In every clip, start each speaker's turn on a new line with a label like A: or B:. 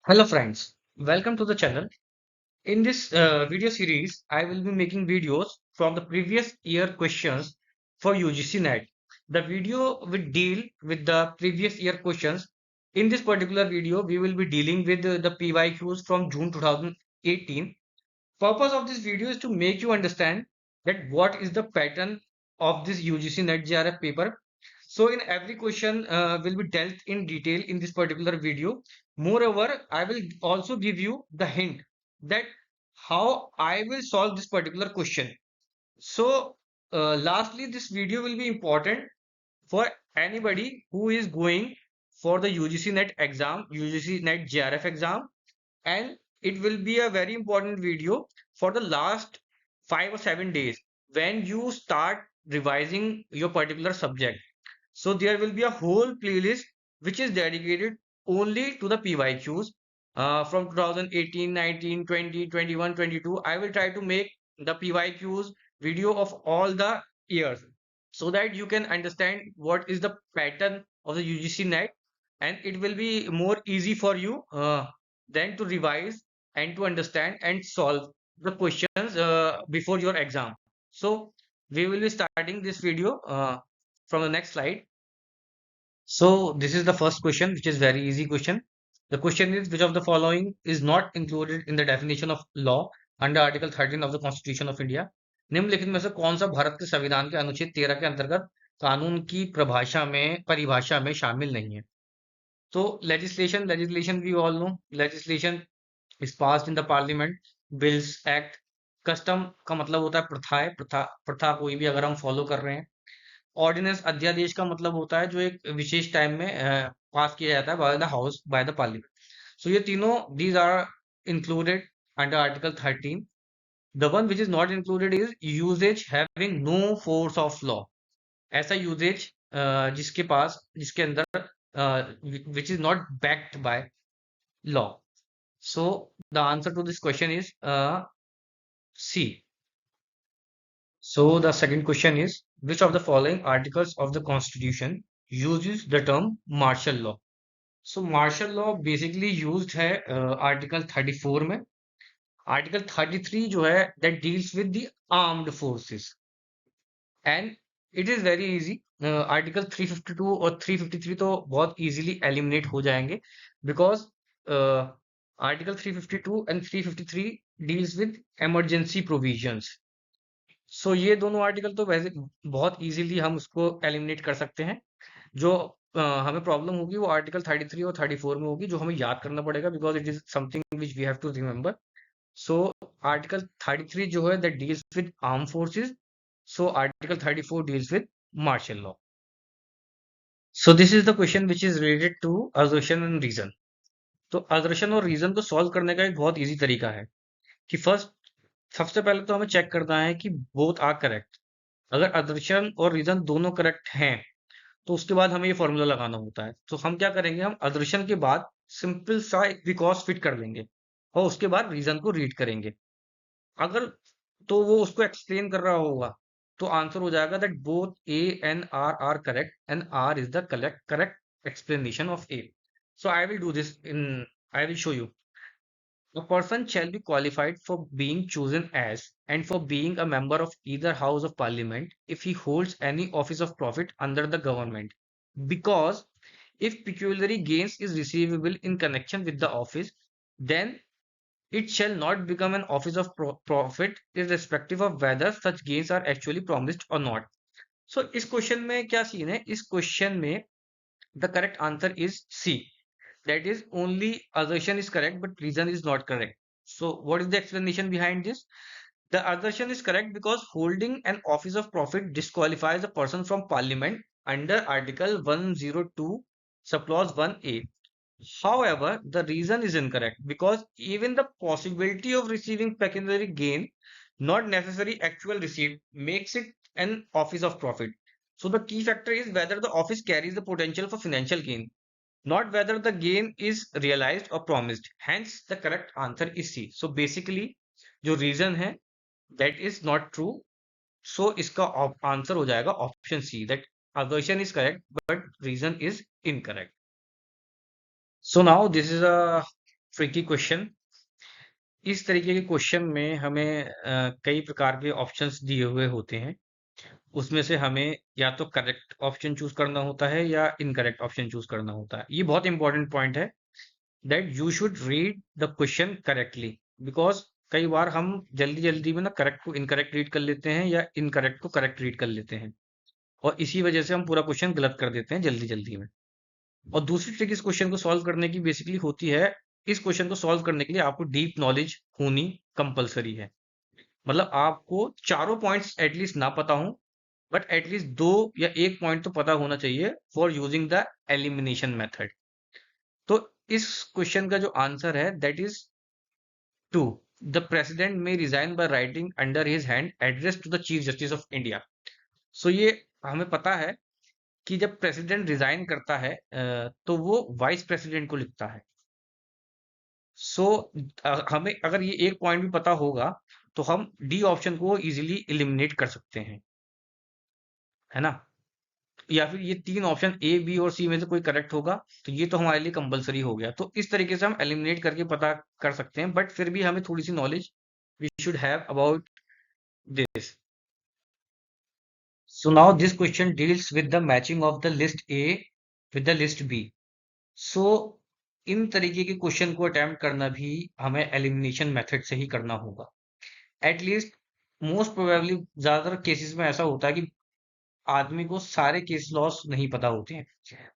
A: Hello friends, welcome to the channel. In this video series, I will be making videos from the previous year questions for UGC NET. The video will deal with the previous year questions. In this particular video, we will be dealing with the PYQs from June 2018. Purpose of this video is to make you understand that what is the pattern of this UGC NET JRF paper. So in every question will be dealt in detail in this particular video. Moreover, I will also give you the hint that how I will solve this particular question. So lastly, this video will be important for anybody who is going for the UGC NET exam, UGC NET JRF exam, and it will be a very important video for the last 5 or 7 days when you start revising your particular subject. So there will be a whole playlist which is dedicated only to the PYQs from 2018, 19, 20, 21, 22. I will try to make the PYQs video of all the years so that you can understand what is the pattern of the UGC NET, and it will be more easy for you then to revise and to understand and solve the questions before your exam. So we will be starting this video from the next slide. So this is the first question, which is very easy question. The question is, which of the following is not included in the definition of law under Article 13 of the Constitution of India? निम्नलिखित में से कौन सा भारत के संविधान के अनुच्छेद 13 के अंतर्गत कानून की परिभाषा में शामिल नहीं है? तो legislation we all know. Legislation is passed in the parliament. Bills, act. Custom का मतलब होता है प्रथाएं, प्रथा कोई भी अगर हम फॉलो कर रहे हैं. ऑर्डिनेंस अध्यादेश का मतलब होता है जो एक विशेष टाइम में पास किया जाता है by the house, by the parliament. So ये तीनों these are included under article 13. The one which is not included is usages having no force of law. ऐसा यूजेज जिसके अंदर which is not backed by law. So the answer to this question is C. So the second question is, which of the following articles of the Constitution uses the term martial law? So martial law basically used है article 34 में. Article 33 जो है that deals with the armed forces, and it is very easy. Article 352 और 353 तो बहुत easily eliminate हो जाएंगे because article 352 and 353 deals with emergency provisions. सो ये दोनों आर्टिकल तो वैसे बहुत इजीली हम उसको एलिमिनेट कर सकते हैं. जो हमें प्रॉब्लम होगी वो आर्टिकल 33 और 34 में होगी, जो हमें याद करना पड़ेगा because it is something which we have to remember. So article 33 जो है that deals with armed forces. So article 34 deals with martial law. So this is the question which is related to assertion and reason. तो assertion और reason को solve करने का एक बहुत easy तरीका है कि फर्स्ट सबसे पहले तो हमें चेक करना है कि बोथ आर करेक्ट. अगर असर्शन और रीजन दोनों करेक्ट हैं तो उसके बाद हमें ये फॉर्मूला लगाना होता है. तो हम क्या करेंगे, हम असर्शन के बाद सिंपल सा एक बिकॉज फिट कर लेंगे और उसके बाद रीजन को रीड करेंगे. अगर तो वो उसको एक्सप्लेन कर रहा होगा तो आंसर हो जाएगा that both A and R are correct and R is the correct explanation of A. So I will do this in, I will show you. A person shall be qualified for being chosen as and for being a member of either House of Parliament if he holds any office of profit under the government. Because if peculiar gains is receivable in connection with the office, then it shall not become an office of profit irrespective of whether such gains are actually promised or not. So इस question में क्या scene है, इस question में the correct answer is C. That is, only assertion is correct but reason is not correct. So what is the explanation behind this? The assertion is correct because holding an office of profit disqualifies a person from parliament under article 102 subclause 1a. However, the reason is incorrect because even the possibility of receiving pecuniary gain, not necessary actual receipt, makes it an office of profit. So the key factor is whether the office carries the potential for financial gain, not whether the gain is realized or promised. Hence, the correct answer is C. So basically, जो reason है that is not true. So इसका answer हो जाएगा option C, that assertion is correct but reason is incorrect. So now this is a tricky question. इस तरीके के question में हमें कई प्रकार के ऑप्शंस दिए हुए होते हैं। उसमें से हमें या तो करेक्ट ऑप्शन चूज करना होता है या इनकरेक्ट ऑप्शन चूज करना होता है। ये बहुत इंपॉर्टेंट पॉइंट है that you should read the question correctly, because कई बार हम जल्दी जल्दी में ना करेक्ट को इनकरेक्ट रीड कर लेते हैं या इनकरेक्ट को करेक्ट रीड कर लेते हैं, और इसी वजह से हम पूरा क्वेश्चन गलत कर देते हैं जल्दी जल्दी में। और दूसरी ट्रिक इस क्वेश्चन को सॉल्व करने की बेसिकली होती है, इस क्वेश्चन को सॉल्व करने के लिए आपको डीप नॉलेज होनी कंपलसरी है। मतलब आपको चारों पॉइंट्स एटलीस्ट ना पता हो, बट एटलीस्ट दो या एक पॉइंट तो पता होना चाहिए for using the elimination method. तो इस क्वेश्चन का जो आंसर है that is two, the president may resign by writing under his hand address to the chief justice of India. So ये हमें पता है कि जब प्रेसिडेंट रिजाइन करता है तो वो वाइस प्रेसिडेंट को लिखता है। सो हमें अगर ये एक पॉइंट भी पता होगा तो हम डी ऑप्शन को इजीली एलिमिनेट कर सकते हैं, है ना। या फिर ये तीन ऑप्शन ए बी और सी में से कोई करेक्ट होगा, तो ये तो हमारे लिए कंपलसरी हो गया। तो इस तरीके से हम एलिमिनेट करके पता कर सकते हैं, बट फिर भी हमें थोड़ी सी knowledge we should have about this. So now this question deals with the matching of the list A with the list B. So इन तरीके के क्वेश्चन को अटेम्प्ट करना भी हमें एलिमिनेशन मेथड से ही करना होगा। एटलीस्ट मोस्ट प्रोबेबली ज्यादातर केसेस में ऐसा होता है कि आदमी को सारे केस लॉस नहीं पता होते हैं।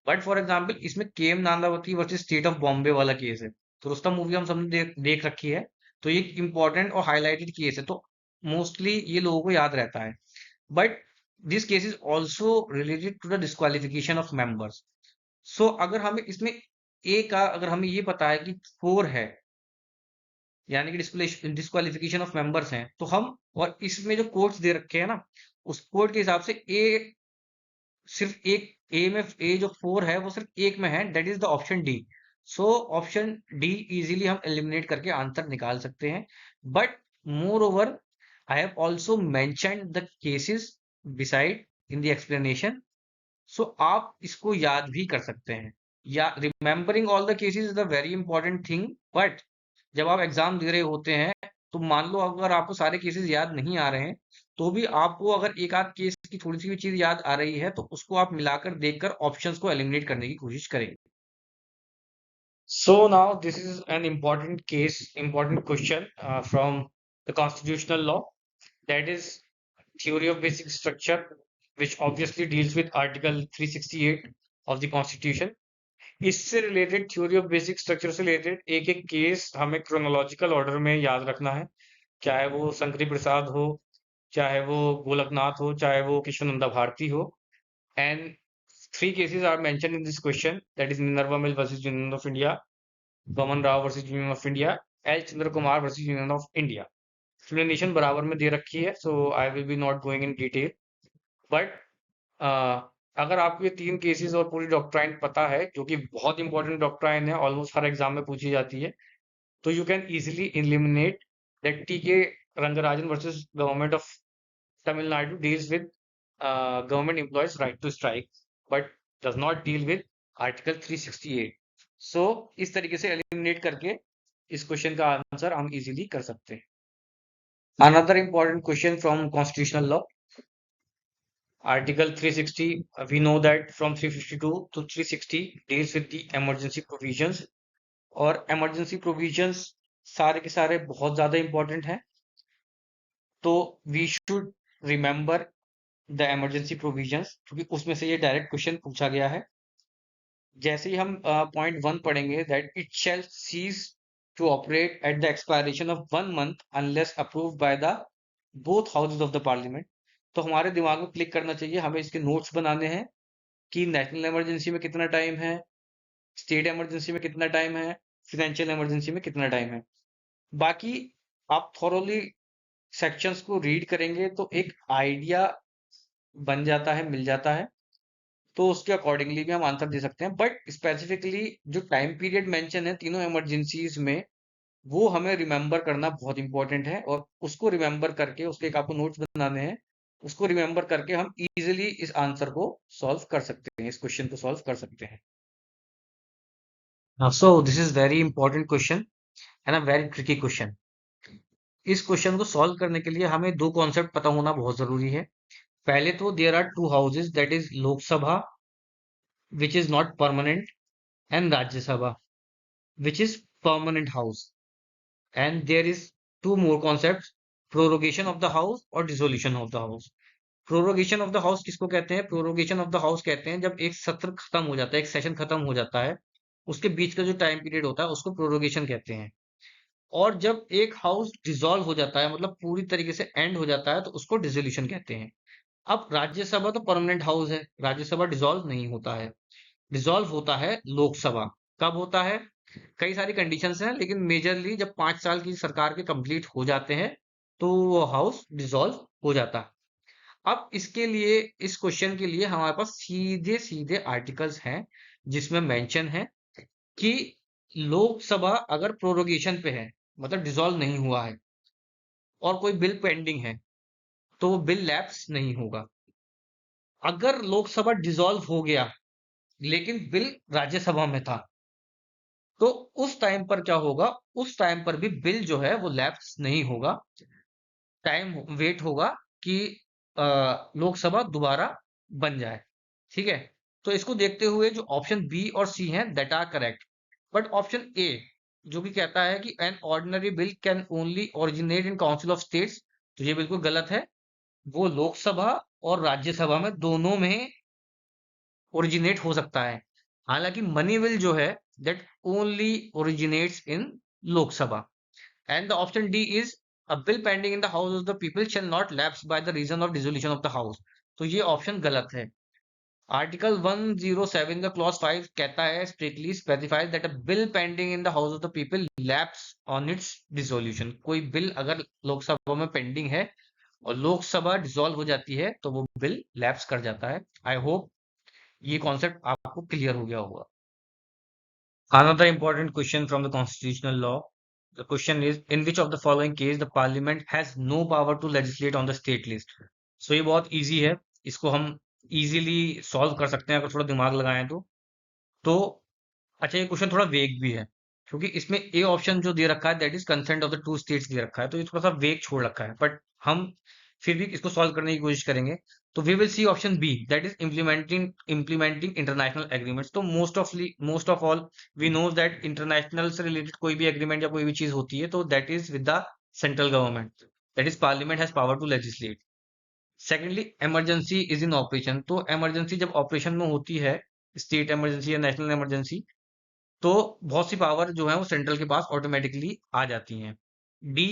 A: बट फॉर एग्जाम्पल इसमें KM Nanavati versus state of Bombay वाला केस है, तो रुस्तम मूवी हम सबने देख रखी है, तो ये इंपॉर्टेंट और हाईलाइटेड केस है, तो मोस्टली ये लोगों को याद रहता है। But this case is also related to the disqualification of members. So अगर हमें इसमें ए का अगर हमें ये पता है कि 4 है, यानी कि डिस्क्वालिफिकेशन ऑफ मेंबर्स हैं, तो हम और इसमें जो कोड्स दे रखे हैं ना, उस कोड के हिसाब से ए सिर्फ एक ए में ए जो 4 है वो सिर्फ एक में है, that is the option D. So option D easily हम एलिमिनेट करके आंसर निकाल सकते हैं। But moreover I have also mentioned the cases beside in the explanation. So आप इसको याद भी कर सकते हैं, या remembering all the cases is the very important thing. But जब आप एग्जाम दे रहे होते हैं, तो मान लो अगर आपको सारे केसेस याद नहीं आ रहे हैं, तो भी आपको अगर एक आध केस की थोड़ी सी भी चीज याद आ रही है, तो उसको आप मिलाकर देखकर ऑप्शंस को एलिमिनेट करने की कोशिश करेंगे। So now this is an important case, important question from the constitutional law, that is theory of basic structure, which obviously deals with Article 368 of the Constitution. इससे related theory of basic structure से related एक एक case हमें chronological order में याद रखना है, चाहे वो शंकरी प्रसाद हो, चाहे वो गोलकनाथ हो, चाहे वो कृष्णनंदा भारती हो। And 3 cases are mentioned in this question, that is Minerva Mill versus Union of India, Vaman Rao versus Union of India, L Chandra Kumar versus Union of India। Explanation बराबर में दे रखी है, so I will be not going in detail. But अगर आपको ये 3 cases और पूरी डॉक्ट्राइन पता है, जो कि बहुत इंपॉर्टेंट डॉक्ट्राइन है, ऑलमोस्ट हर एग्जाम में पूछी जाती है, तो you can easily eliminate that TK Rangarajan versus government of Tamil Nadu deals with government employees right to strike, but does not deal with Article 368। So इस तरीके से एलिमिनेट करके इस क्वेश्चन का आंसर हम इजीली कर सकते हैं। Another important question from constitutional law, Article 360, we know that from 352 to 360 deals with the emergency provisions, और emergency provisions सारे के सारे बहुत ज्यादा इंपॉर्टेंट हैं, तो we should remember the emergency provisions, क्योंकि उसमें से ये डायरेक्ट क्वेश्चन पूछा गया है। जैसे ही हम पॉइंट 1 पढ़ेंगे, that it shall cease to operate at the expiration of 1 month unless approved by the both houses of the parliament. तो हमारे दिमाग में क्लिक करना चाहिए, हमें इसके नोट्स बनाने हैं कि नेशनल इमरजेंसी में कितना टाइम है, स्टेट इमरजेंसी में कितना टाइम है, फाइनेंशियल इमरजेंसी में कितना टाइम है। बाकी आप थॉरोली सेक्शंस को रीड करेंगे तो एक आइडिया बन जाता है, मिल जाता है, तो उसके अकॉर्डिंगली भी हम आंसर दे सकते हैं। बट स्पेसिफिकली जो टाइम पीरियड मेंशन है तीनों इमरजेंसीज में, वो हमें रिमेंबर करना बहुत इंपॉर्टेंट है, और उसको रिमेंबर करके उसके एक आपको नोट्स बनाने हैं, उसको रिमेंबर करके हम इजीली इस आंसर को सॉल्व कर सकते हैं, इस क्वेश्चन को सॉल्व कर सकते हैं। So this is very important question and a very tricky question. इस क्वेश्चन को सॉल्व करने के लिए हमें दो कॉन्सेप्ट पता होना बहुत जरूरी है। पहले तो there are two houses, that is Lok Sabha which is not permanent, and Rajya Sabha which is permanent house. And there is two more concept, prorogation of the house और dissolution of the house. Prorogation of the house किसको कहते हैं? Prorogation of the house कहते हैं जब एक सत्र खत्म हो जाता है, एक सेशन खत्म हो जाता है, उसके बीच का जो टाइम पीरियड होता है उसको प्रोरोगेशन कहते हैं। और जब एक हाउस डिसॉल्व हो जाता है, मतलब पूरी तरीके से एंड हो जाता है, तो उसको डिसोल्यूशन कहते हैं। अब राज्यसभा तो परमानेंट हाउस है, राज्यसभा डिसॉल्व नहीं होता है। डिसॉल्व होता है लोकसभा। कब होता है? कई सारी कंडीशंस हैं, लेकिन मेजरली जब 5 साल की सरकार के कंप्लीट हो जाते हैं तो वो हाउस डिसॉल्व हो जाता है। अब इसके लिए, इस क्वेश्चन के लिए हमारे पास सीधे सीधे आर्टिकल्स हैं जिसमें मेंशन है कि लोकसभा अगर प्रोरोगेशन पे है, मतलब डिसॉल्व नहीं हुआ है, और कोई बिल पेंडिंग है, तो वो बिल लैप्स नहीं होगा। अगर लोकसभा डिसॉल्व हो गया लेकिन बिल राज्यसभा में था, तो उस टाइम पर क्या होगा? उस टाइम पर भी बिल जो है वो लैप्स नहीं होगा। टाइम वेट होगा कि लोकसभा दोबारा बन जाए। ठीक है? तो इसको देखते हुए जो ऑप्शन बी और सी हैं that are correct. But option A जो कि कहता है कि an ordinary bill can only originate in council of states, तो ये बिल्कुल गलत है। वो लोकसभा और राज्यसभा में दोनों में ओरिजिनेट हो सकता है। हालांकि मनी बिल जो है that only originates in Lok Sabha. And the option D is a bill pending in the house of the people shall not lapse by the reason of dissolution of the house. तो ये option गलत है। Article 107 का clause 5 कहता है, strictly specifies that a bill pending in the house of the people lapse on it's dissolution. कोई bill अगर लोकसभा में पेंडिंग है और लोकसभा डिसॉल्व हो जाती है तो वो बिल लैप्स कर जाता है। आई होप ये कॉन्सेप्ट आपको क्लियर हो गया होगा। Another important question from the constitutional law. The question is, in which of the following case the parliament has no power to legislate on the state list? So ये बहुत easy है, इसको हम easily solve कर सकते हैं अगर थोड़ा दिमाग लगाएं तो अच्छा, ये क्वेश्चन थोड़ा वेग भी है क्योंकि इसमें ए ऑप्शन जो दे रखा है that is consent of the two states दे रखा है, तो ये थोड़ा सा वेग छोड़ रखा है, बट हम फिर भी इसको सॉल्व करने की कोशिश करेंगे। तो we will see option B that is implementing international agreements. तो most of all we know that international से रिलेटेड कोई भी एग्रीमेंट या कोई भी चीज होती है तो that is with the central government, that is parliament has power to legislate. Secondly, emergency is in operation. तो इमरजेंसी जब ऑपरेशन में होती है, स्टेट इमरजेंसी या नेशनल इमरजेंसी, तो बहुत सी पावर जो है वो सेंट्रल के पास ऑटोमेटिकली आ जाती हैं। D,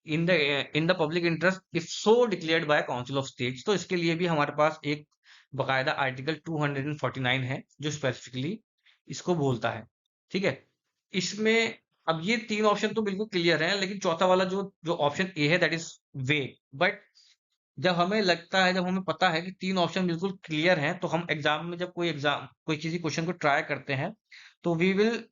A: in the public interest if so declared by council of states. तो इसके लिए भी हमारे पास एक बकायदा आर्टिकल 249 है जो स्पेसिफिकली इसको बोलता है। ठीक है? इसमें अब ये तीन ऑप्शन तो बिल्कुल क्लियर है, लेकिन चौथा वाला जो जो ऑप्शन ए है दैट इज वे। बट जब हमें लगता है, जब हमें पता है कि तीन ऑप्शन बिल्कुल क्लियर हैं, तो हम एग्जाम में जब कोई किसी क्वेश्चन को ट्राई करते हैं तो we will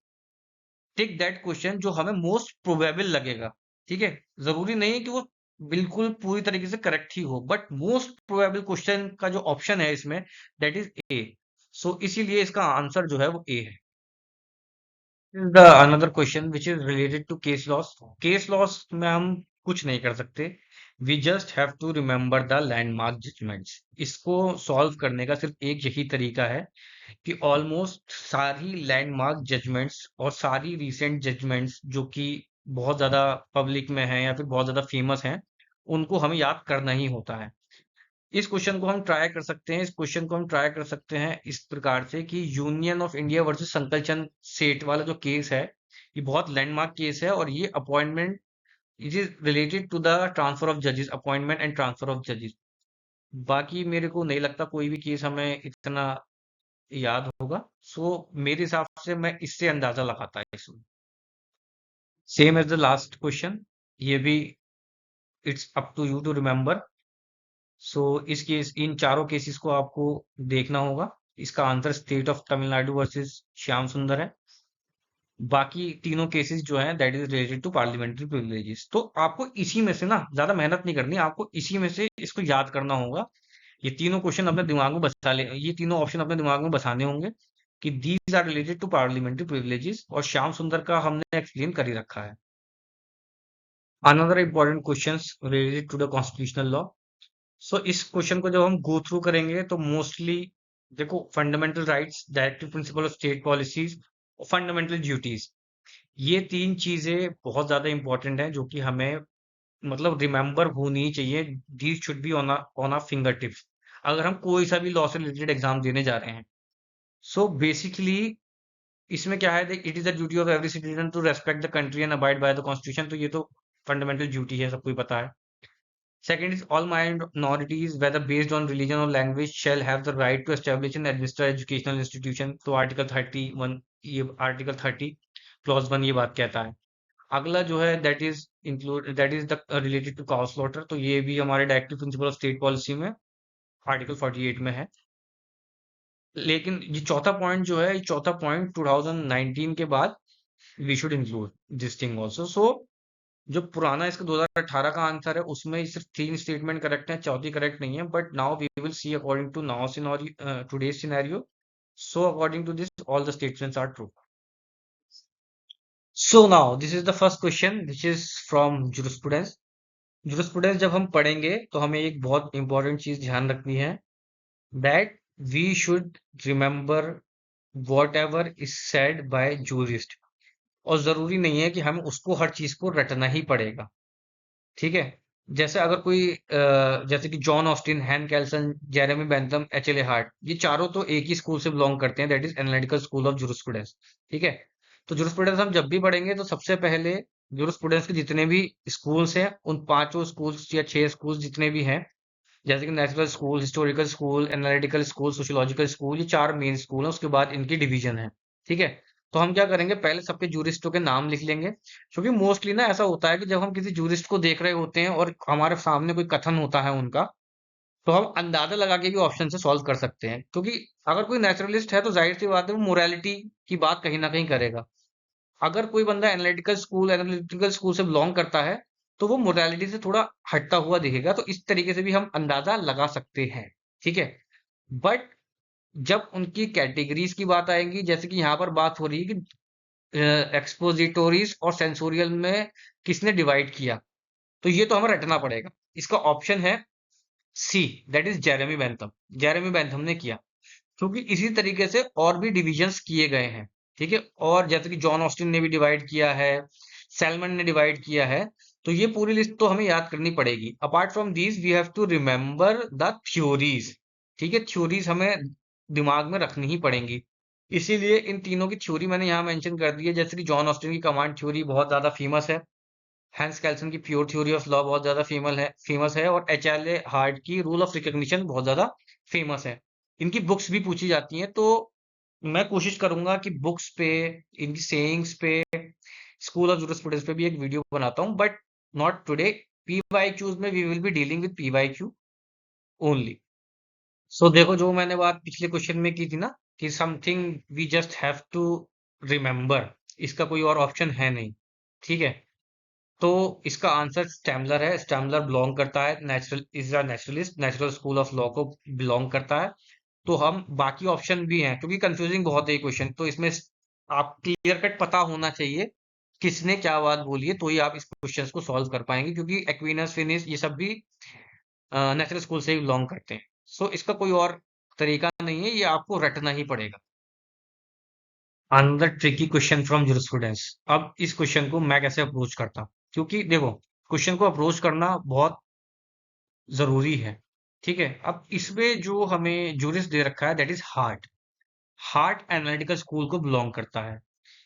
A: tick that question जो हमें मोस्ट प्रोबेबल लगेगा। ठीक है? जरूरी नहीं है कि वो बिल्कुल पूरी तरीके से करेक्ट ही हो, बट मोस्ट प्रोबेबल क्वेश्चन का जो ऑप्शन है इसमें दैट इज ए। सो इसीलिए इसका आंसर जो है वो ए है। The another question which is related to case laws. Case laws में हम कुछ नहीं कर सकते, we just have to remember the landmark judgements. इसको सॉल्व करने का सिर्फ एक यही तरीका है कि ऑलमोस्ट सारी लैंडमार्क जजमेंट्स और सारी रीसेंट जजमेंट्स जो कि बहुत ज्यादा पब्लिक में हैं या फिर बहुत ज्यादा फेमस हैं, उनको हमें याद करना ही होता है। इस क्वेश्चन को हम ट्राई कर सकते हैं, इस क्वेश्चन को हम ट्राई कर सकते हैं इस प्रकार से कि यूनियन ऑफ इंडिया वर्सेस संकलचंद सेठ वाला जो केस है, ये बहुत लैंडमार्क केस है और ये appointment, it is related to the transfer of जजेस, अपॉइंटमेंट एंड ट्रांसफर ऑफ जजेस। बाकी मेरे को नहीं लगता कोई भी केस हमें इतना याद होगा। सो मेरे हिसाब से मैं इससे अंदाजा लगाता है इसमें। Same as the last question, ये भी it's up to you to remember. So इस केस, इन चारों केसेस को आपको देखना होगा। इसका answer state of Tamil Nadu versus Shyam Sundar है। बाकी तीनों केसेस जो हैं that is related to parliamentary privileges. तो आपको इसी में से ना ज्यादा मेहनत नहीं करनी, आपको इसी में से इसको याद करना होगा। ये तीनों क्वेश्चन अपने दिमाग में बसा ले, ये तीनों ऑप्शन अपने दिमाग में बसाने होंगे। कि these are related to parliamentary privileges, और श्याम सुंदर का हमने एक्सप्लेन कर ही रखा है। Another important questions related to the constitutional law. So इस क्वेश्चन को जब हम गो थ्रू करेंगे तो मोस्टली देखो, fundamental rights, directive principle of state policies और फंडामेंटल ड्यूटीज, ये तीन चीजें बहुत ज्यादा इंपॉर्टेंट हैं जो कि हमें मतलब रिमेंबर होनी ही चाहिए। These should be on our finger tips अगर हम कोई सा भी लॉ से रिलेटेड एग्जाम देने जा रहे हैं। सो बेसिकली इसमें क्या है, it is the duty of every citizen to respect the country and abide by the constitution, तो ये तो फंडामेंटल ड्यूटी है, सबको ही पता है। Second is all minorities, whether based on religion or language, shall have the right to establish and administer educational institution। तो article 31, ये article 30 clause 1 ये बात कहता है। अगला जो है that is the related to cow slaughter, तो ये भी हमारे directive principle of state policy में आर्टिकल 48 में है। लेकिन ये चौथा पॉइंट जो है, ये चौथा पॉइंट 2019 के बाद we should include this thing also. So जो पुराना इसका 2018 का आंसर है उसमें सिर्फ 3 स्टेटमेंट करेक्ट है, चौथी करेक्ट नहीं है। But now we will see according to now scenario, today's scenario. So according to this all the statements are true. So now this is the first question which is from jurisprudence. Jurisprudence जब हम पढ़ेंगे तो हमें एक बहुत important चीज ध्यान रखनी है, that we should remember whatever is said by jurist. और जरूरी नहीं है कि हमें उसको हर चीज को रटना ही पड़ेगा, ठीक है। जैसे अगर कोई जैसे कि John Austin, Hans Kelsen, Jeremy Bentham, H L A Hart, ये चारों तो एक ही स्कूल से बिलोंग करते हैं, that is analytical school of jurisprudence, ठीक है। तो जुरिस्प्रूडेंस हम जब भी पढ़ेंगे तो सबसे पहले जुरिस्प्रूडेंस के जितने भी स्कूल्स हैं उन पांचों स्कूल्स या 6 स्कूल्स जितने भी हैं, जैसे कि natural school, historical school, analytical school, sociological school, ये 4 मेन स्कूल हैं, उसके बाद इनकी डिवीजन है, ठीक है। तो हम क्या करेंगे, पहले सबके जूरिस्टों के नाम लिख लेंगे, क्योंकि मोस्टली ना ऐसा होता है कि जब हम किसी जूरिस्ट को देख रहे होते हैं और हमारे सामने कोई कथन होता है उनका, तो हम अंदाजा लगा के भी ऑप्शन से सॉल्व कर सकते हैं। क्योंकि अगर कोई नेचुरलिस्ट है तो जाहिर सी बात है वो मोरालिटी की बात कहीं ना कहीं करेगा। अगर कोई बंदा एनालिटिकल स्कूल से बिलोंग करता है तो वो मोरालिटी से थोड़ा हटता हुआ दिखेगा, तो इस तरीके से भी हम अंदाजा लगा सकते हैं, ठीक है। बट जब उनकी कैटेगरीज की बात आएगी, जैसे कि यहाँ पर बात हो रही है कि एक्सपोजिटोरीज और सेंसोरियल में किसने डिवाइड किया, तो ये तो हमें रटना पड़ेगा। इसका ऑप्शन है C, that is Jeremy Bentham. Jeremy Bentham ने किया, क्योंकि इसी तरीके से और भी डिविजन्स किए गए हैं, ठीक है। और जैसे कि जॉन ऑस्टिन ने भी डिवाइड किया है, सैलमन ने डिवाइड किया है, तो ये पूरी लिस्ट तो हमें याद करनी पड़ेगी। Apart from these we have to remember the theories, ठीक है। थ्योरीज हमें दिमाग में रखनी ही पड़ेंगी, इसीलिए इन तीनों की थ्योरी मैंने यहाँ मेंशन कर दी है। जैसे कि जॉन ऑस्टिन की कमांड थ्योरी बहुत ज्यादा फेमस है, हैंस कैल्सन की प्योर थ्योरी ऑफ लॉ बहुत ज्यादा फेमस है, और एच एल ए हार्ट की रूल ऑफ रिकॉग्निशन बहुत ज्यादा फेमस है। इनकी बुक्स भी पूछी जाती हैं, तो मैं कोशिश करूंगा कि बुक्स पे, इनकी सेइंग्स पे, स्कूल ऑफ जूरिस्प्रूडेंस पे भी एक वीडियो बनाता हूं, बट नॉट टुडे। पीवाईक्यूज में we will be dealing with PYQ only. So देखो, जो मैंने बात पिछले क्वेश्चन में की थी ना, कि something we just have to remember, इसका कोई और ऑप्शन है नहीं, ठीक है। तो इसका आंसर स्टैमलर है। स्टैमलर बिलोंग करता है naturalist, natural school of law को बिलोंग करता है। तो हम बाकी ऑप्शन भी हैं, क्योंकि कंफ्यूजिंग बहुत है ये क्वेश्चन, तो इसमें आप क्लियर कट पता होना चाहिए किसने क्या बात बोली है, तो ही आप इस क्वेश्चन को सॉल्व कर पाएंगे, क्योंकि एक्विनस, फिनिस, ये सब भी नेचुरल स्कूल से ही बिलोंग करते हैं। सो इसका कोई और तरीका नहीं है, ये आपको रटना ही पड़ेगा। Another tricky question from jurisprudence. अब इस क्वेश्चन को मैं कैसे अप्रोच करता, क्योंकि देखो, क्वेश्चन को अप्रोच करना बहुत जरूरी है, ठीक है। अब इसमें जो हमें जूरिस दे रखा है, that is Hart. Hart analytical school को बिलोंग करता है,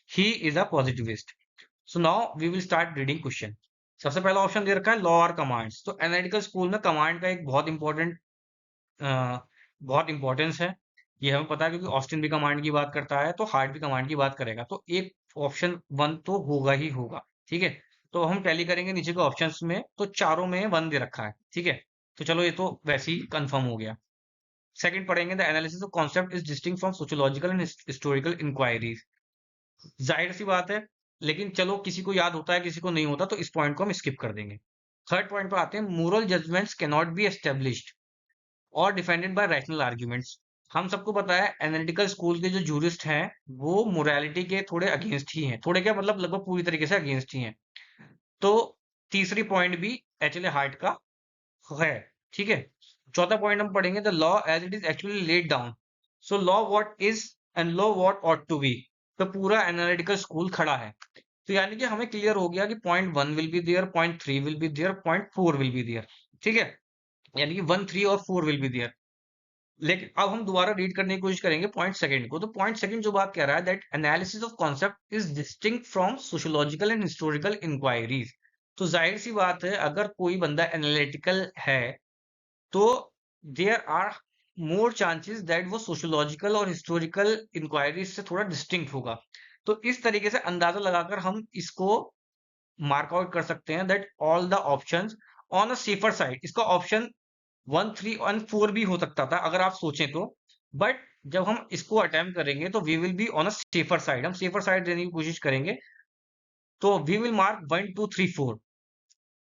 A: he is a positivist. So now we will start reading question. सबसे पहला ऑप्शन दे रखा है लॉ और कमांड्स। तो एनालिटिकल स्कूल में कमांड का एक बहुत इंपॉर्टेंस है, ये हमें पता है, क्योंकि ऑस्टिन भी कमांड की बात करता है तो हार्ट भी कमांड की बात करेगा, तो एक ऑप्शन वन तो होगा ही होगा, ठीक है। तो हम टैली करेंगे नीचे के ऑप्शंस में, तो चारों में वन दे रखा है, ठीक है। तो चलो, ये तो वैसे ही कंफर्म हो गया। सेकंड पढ़ेंगे, the analysis of concept is distinct from sociological and historical inquiries. जाहिर सी बात है, लेकिन चलो, किसी को याद होता है किसी को नहीं होता, तो इस पॉइंट को हम स्किप कर देंगे। थर्ड पॉइंट पर आते हैं, moral judgments can not be established और डिफेंडेड बाय रैशनल आर्ग्यूमेंट्स। हम सबको पता है एनालिटिकल स्कूल के जो जूरिस्ट हैं वो मोरालिटी के थोड़े अगेंस्ट ही हैं, थोड़े क्या मतलब लगभग पूरी तरीके से अगेंस्ट ही हैं। तो तीसरी पॉइंट भी एक्चुअली हार्ट का है। ठीक है, चौथा पॉइंट हम पढ़ेंगे the law as it is actually laid down. So law what is and law what ought to be. तो पूरा एनालिटिकल स्कूल खड़ा है। तो यानी कि हमें क्लियर हो गया कि point one will be there, point three will be there, point four will be there. ठीक है, यानी कि वन, थ्री और फोर विल बी देयर। लेकिन अब हम दोबारा रीड करने की कोशिश करेंगे पॉइंट सेकंड को। तो पॉइंट सेकंड जो बात कह रहा है that analysis of concept is distinct from sociological and historical inquiries. तो जाहिर सी बात है, अगर कोई बंदा एनालिटिकल है तो there are more chances that वो सोशियोलॉजिकल और हिस्टोरिकल इंक्वायरीज से थोड़ा डिस्टिंक्ट होगा। तो इस तरीके से अंदाजा लगाकर हम इसको मार्क आउट कर सकते हैं that all the options on a safer side. इसका ऑप्शन वन, थ्री और फोर भी हो सकता था अगर आप सोचें तो। बट जब हम इसको अटेम्प्ट करेंगे तो we will be on a safer side, हम सेफर साइड देने की कोशिश करेंगे। तो we will mark one, two, three, four,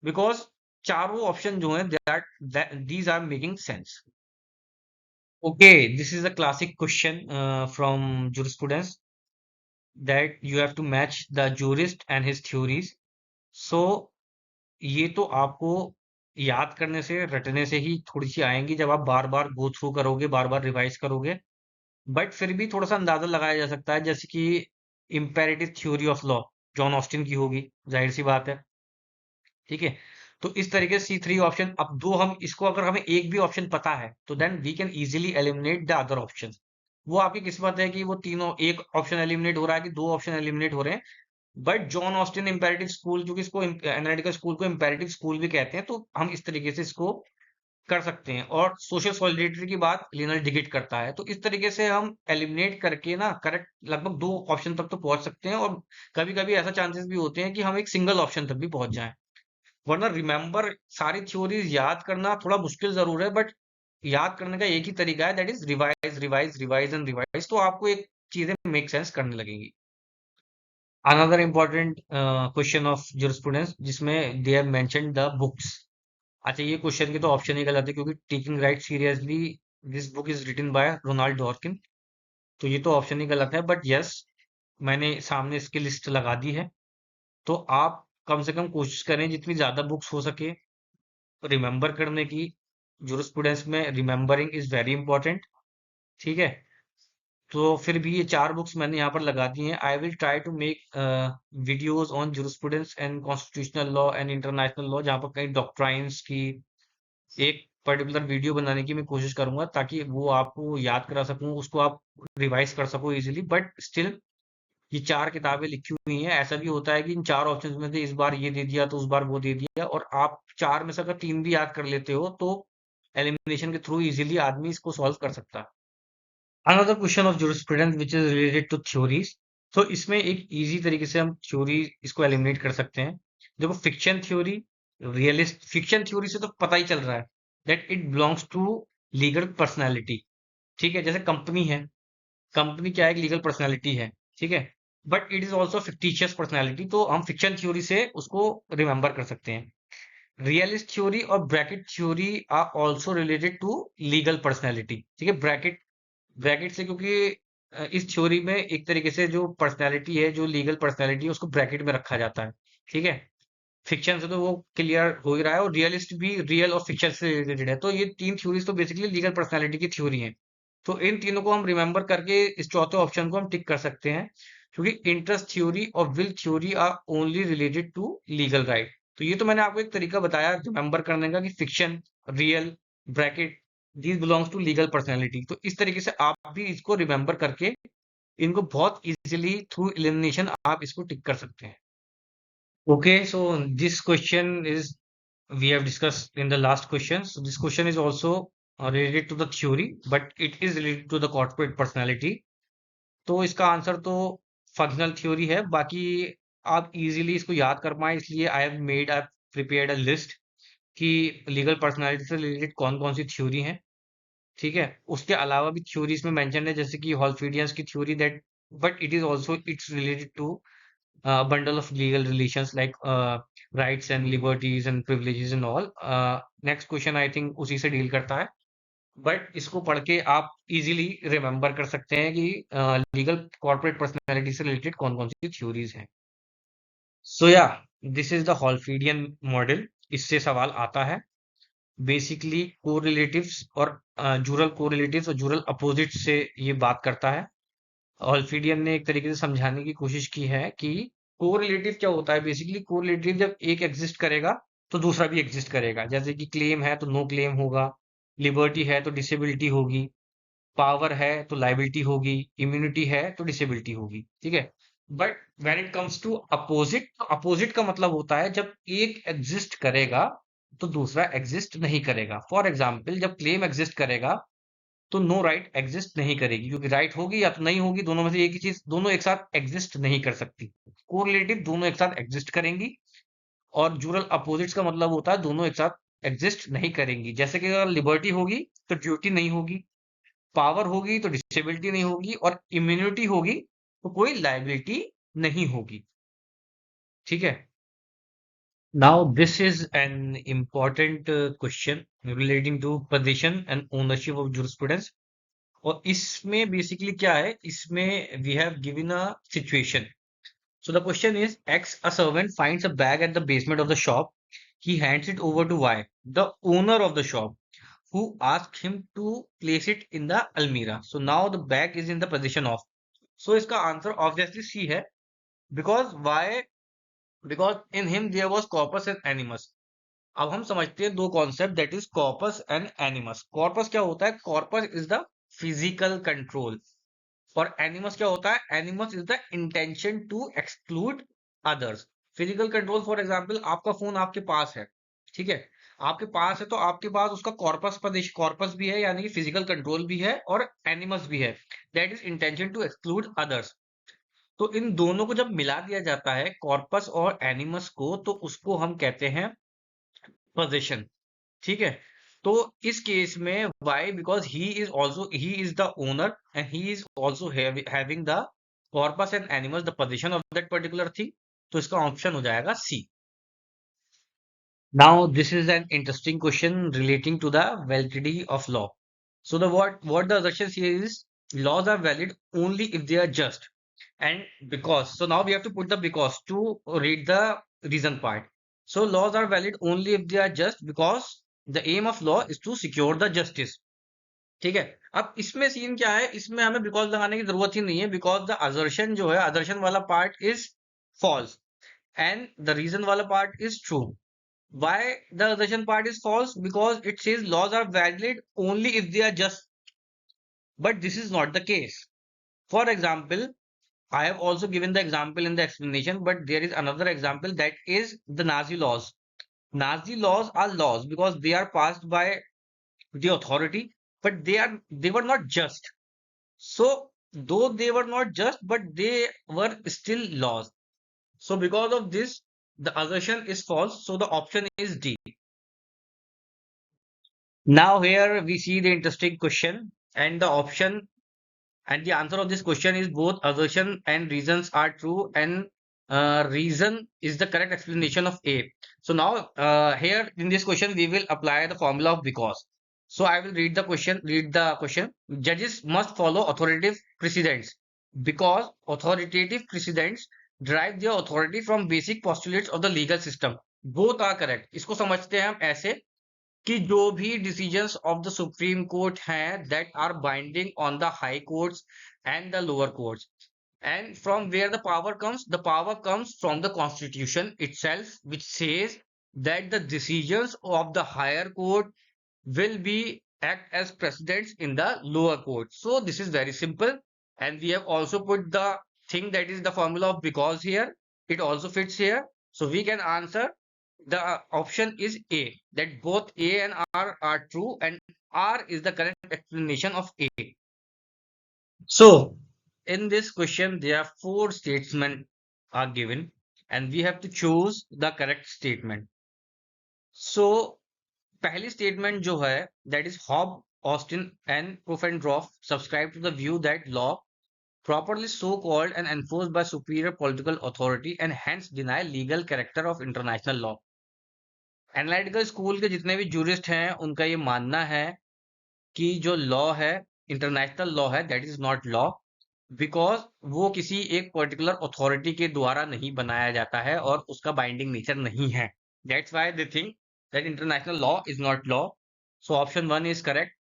A: because चारों ऑप्शन जो हैं that these are making sense. Okay, this is a classic question from jurisprudence that you have to match the jurist and his theories. So ये तो आपको याद करने से, रटने से ही थोड़ी सी आएंगी जब आप बार बार गो थ्रू करोगे, बार बार रिवाइज करोगे। बट फिर भी थोड़ा सा अंदाजा लगाया जा सकता है, जैसे कि imperative theory of law John Austin की होगी, जाहिर सी बात है। ठीक है, तो इस तरीके से सी थ्री ऑप्शन, अब दो हम इसको अगर हमें एक भी ऑप्शन पता है तो then we can easily eliminate the other option. वो आपकी किस्मत है कि वो तीनों, एक ऑप्शन एलिमिनेट हो रहा है कि दो ऑप्शन एलिमिनेट हो रहे हैं। But John Austin imperative school, क्योंकि इसको एनालिटिकल स्कूल को इम्पेरेटिव स्कूल भी कहते हैं, तो हम इस तरीके से इसको कर सकते हैं। और सोशल सॉलिडेरिटी की बात लिनल डिगिट करता है, तो इस तरीके से हम एलिमिनेट करके ना करेक्ट लगभग दो ऑप्शन तक तो पहुंच सकते हैं। और कभी कभी ऐसा चांसेस भी होते हैं कि हम एक सिंगल ऑप्शन तक भी पहुंच जाएं। वरना रिमेंबर सारी थ्योरीज याद करना थोड़ा मुश्किल जरूर है, बट याद करने का एक ही तरीका है, that is revise revise revise and revise. तो आपको एक चीजें मेक सेंस करने लगेंगी। Another important question of jurisprudence जिसमें they have mentioned the books. अच्छा, ये क्वेश्चन के तो ऑप्शन ही गलत है, क्योंकि taking right seriously this book is written by Ronald Dworkin. तो ये तो ऑप्शन ही गलत है, बट यस, मैंने सामने इसकी लिस्ट लगा दी है। तो आप कम से कम कोशिश करें जितनी ज्यादा बुक्स हो सके रिमेंबर करने की। jurisprudence में रिमेंबरिंग इज वेरी इंपॉर्टेंट। ठीक है, तो फिर भी ये चार बुक्स मैंने यहाँ पर लगा दी हैं। I will try to make videos on jurisprudence and constitutional law and international law, जहाँ पर कई डॉक्ट्राइन्स की एक पर्टिकुलर वीडियो बनाने की मैं कोशिश करूंगा, ताकि वो आपको याद करा सकूं, उसको आप रिवाइज कर सको इजीली। बट स्टिल ये चार किताबें लिखी हुई हैं। ऐसा भी होता है कि इन चार ऑप्शंस में से इस बार ये दे दिया तो उस बार वो दे दिया, और आप चार में से अगर तीन भी याद कर लेते हो तो एलिमिनेशन के थ्रू इजीली आदमी इसको सॉल्व कर सकता है। Another question of jurisprudence which is related to theories. तो इसमें एक इजी तरीके से हम थ्योरी इसको एलिमिनेट कर सकते हैं। देखो, fiction theory, realist fiction theory से तो पता ही चल रहा है that it belongs to legal personality. ठीक है, जैसे कंपनी है, कंपनी क्या है, एक लीगल पर्सनैलिटी है। ठीक है, but it is also fictitious personality, तो हम फिक्शन थ्योरी से उसको रिमेंबर कर सकते हैं। रियलिस्ट थ्योरी और bracket theory are also related to legal personality. ठीक है, ब्रैकेट ब्रैकेट से, क्योंकि इस थ्योरी में एक तरीके से जो पर्सनैलिटी है, जो लीगल पर्सनैलिटी है, उसको ब्रैकेट में रखा जाता है। ठीक है, फिक्शन से तो वो क्लियर हो ही रहा है, और रियलिस्ट भी रियल और फिक्शन से रिलेटेड है। तो ये तीन थ्योरीज तो बेसिकली लीगल पर्सनैलिटी की थ्योरी है। तो इन तीनों को हम रिमेंबर करके इस चौथे ऑप्शन को हम टिक कर सकते हैं, क्योंकि इंटरेस्ट थ्योरी और will theory are only related to legal right. तो ये तो मैंने आपको एक तरीका बताया रिमेंबर करने का कि fiction, real, bracket, these belongs to legal personality. तो इस तरीके से आप भी इसको रिमेंबर करके इनको बहुत इजीली थ्रू एलिमिनेशन आप इसको टिक कर सकते हैं। Okay, so this question is we have discussed in the last question. So this question is also related to the theory, but it is related to the corporate personality. तो इसका answer तो functional theory है। बाकी आप easily इसको याद कर पाए, इसलिए आई प्रिपेयर्ड अ लिस्ट कि लीगल पर्सनालिटी से रिलेटेड कौन कौन सी थ्योरी हैं। ठीक है, उसके अलावा भी थ्योरीज में मेंशन है, जैसे कि हॉल्फीडियंस की theory that, but it is also it's related to bundle of legal relations like rights and liberties and privileges and all. Next question I think उसी से डील करता है। बट इसको पढ़ के आप इजीली रिमेम्बर कर सकते हैं कि लीगल कॉर्पोरेट पर्सनैलिटी से रिलेटेड कौन कौन सी थ्योरीज हैं। सो या दिस इज द हॉल्फीडियन मॉडल। इससे सवाल आता है। बेसिकली कोरिलेटिव्स और जूरल कोरिलेटिव्स और जूरल अपोजिट से ये बात करता है। हॉल्फीडियन ने एक तरीके से समझाने की कोशिश की है कि कोरिलेटिव क्या होता है। बेसिकली कोरिलेटिव जब एक एग्जिस्ट करेगा तो दूसरा भी एग्जिस्ट करेगा। जैसे कि क्लेम है तो नो क्लेम होगा, लिबर्टी है तो डिसेबिलिटी होगी, पावर है तो लाइबिलिटी होगी, इम्यूनिटी है तो डिसेबिलिटी होगी। ठीक है। But when it comes to opposite, तो अपोजिट का मतलब होता है जब एक एग्जिस्ट करेगा तो दूसरा एग्जिस्ट नहीं करेगा। फॉर एग्जाम्पल, जब क्लेम एग्जिस्ट करेगा तो नो राइट एग्जिस्ट नहीं करेगी, क्योंकि राइट होगी या तो नहीं होगी, दोनों में से एक ही चीज, दोनों एक साथ एग्जिस्ट नहीं कर सकती। कोरिलेटिव दोनों एक साथ एग्जिस्ट करेंगी, और जुरल अपोजिट्स का मतलब होता है दोनों एक साथ एग्जिस्ट नहीं करेंगी। जैसे कि अगर लिबर्टी होगी तो ड्यूटी नहीं होगी, पावर होगी तो डिसेबिलिटी नहीं होगी, और इम्यूनिटी होगी तो कोई लाइबिलिटी नहीं होगी। ठीक है। Now this is an important question relating to position and ownership of jurisprudence। और इसमें बेसिकली क्या है, इसमें we have given a situation. So the question is, X, a servant, finds a bag at the basement of the shop. He hands it over to Y, the owner of the shop, who asks him to place it in the almirah. So now the bag is in the position of. So इसका answer obviously C है, because why? Because in him there was corpus and animus. अब हम समझते हैं दो concept, that is corpus and animus. Corpus क्या होता है? Corpus is the physical control. और एनिमस क्या होता है? Animus is the intention to exclude others. Physical control, for example, आपका फोन आपके पास है, ठीक है, आपके पास है तो आपके पास उसका कॉर्पस प्रदेश, कॉर्पस भी है यानी कि फिजिकल कंट्रोल भी है, और एनिमस भी है, that is intention to exclude others. तो इन दोनों को जब मिला दिया जाता है, कॉर्पस और एनिमस को, तो उसको हम कहते हैं पोजीशन। ठीक है। तो इस केस में why, because he is the owner and he is also having the corpus and animals, the position of that particular thing. तो इसका ऑप्शन हो जाएगा सी। Now this is an interesting question relating to the validity of law. So the what the assertion here is, laws are valid only if they are just and because. So now we have to put the because to read the reason part. So laws are valid only if they are just because the aim of law is to secure the justice. ठीक है। अब इसमें scene क्या है, इसमें हमें because लगाने की जरूरत ही नहीं है, बिकॉज द असर्शन जो है, असर्शन वाला part is false and the reason वाला part is true. Why the assertion part is false? Because it says laws are valid only if they are just, but this is not the case. For example, I have also given the example in the explanation, but there is another example, that is the Nazi laws. Nazi laws are laws because they are passed by the authority, but they were not just. So though they were not just, but they were still laws. So because of this, the assertion is false. So the option is D. Now here we see the interesting question, and the option and the answer of this question is both assertion and reasons are true, and reason is the correct explanation of A. So now here in this question we will apply the formula of because. So I will read the question. Judges must follow authoritative precedents because authoritative precedents derive their authority from basic postulates of the legal system. Both are correct. इसको समझते हैं हम ऐसे कि जो भी decisions of the supreme court हैं, that are binding on the high courts and the lower courts, and from where the power comes from the constitution itself, which says that the decisions of the higher court will be act as precedents in the lower court. So this is very simple, and we have also put the thing, that is the formula of because here. It also fits here, so we can answer the option is A, that both A and R are true, and R is the correct explanation of A. So, in this question, there are four statements are given, and we have to choose the correct statement. So, पहली statement जो है, that is Hobbes, Austin, and Pufendorf subscribe to the view that law, properly so called and enforced by superior political authority, and hence deny legal character of international law. Analytical school के जितने भी jurist हैं, उनका ये मानना है कि जो लॉ है, इंटरनेशनल लॉ है, that is not law, because वो किसी एक पर्टिकुलर अथॉरिटी के द्वारा नहीं बनाया जाता है और उसका बाइंडिंग नेचर नहीं है। That's why they think that international law is not law. So option one is correct.